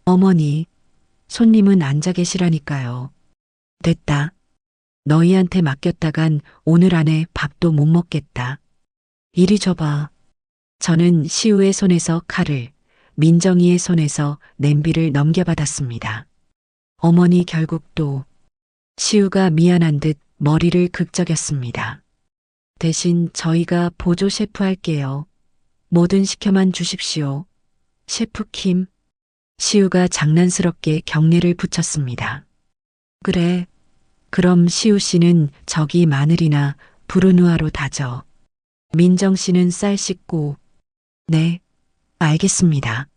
어머니, 손님은 앉아 계시라니까요. 됐다. 너희한테 맡겼다간 오늘 안에 밥도 못 먹겠다. 이리 줘봐. 저는 시우의 손에서 칼을, 민정이의 손에서 냄비를 넘겨받았습니다. 어머니 결국 또 시우가 미안한 듯 머리를 극적였습니다. 대신 저희가 보조 셰프 할게요. 뭐든 시켜만 주십시오. 셰프 킴. 시우가 장난스럽게 경례를 붙였습니다. 그래. 그럼 시우 씨는 저기 마늘이나 부르누아로 다져. 민정 씨는 쌀 씻고. 네, 알겠습니다.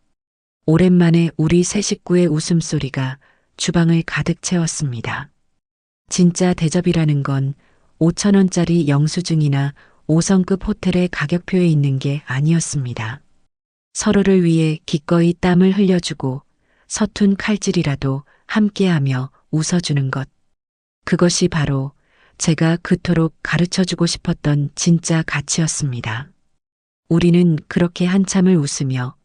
오랜만에 우리 세 식구의 웃음소리가 주방을 가득 채웠습니다. 진짜 대접이라는 건 5,000원짜리 영수증이나 5성급 호텔의 가격표에 있는 게 아니었습니다. 서로를 위해 기꺼이 땀을 흘려주고 서툰 칼질이라도 함께하며 웃어주는 것. 그것이 바로 제가 그토록 가르쳐주고 싶었던 진짜 가치였습니다. 우리는 그렇게 한참을 웃으며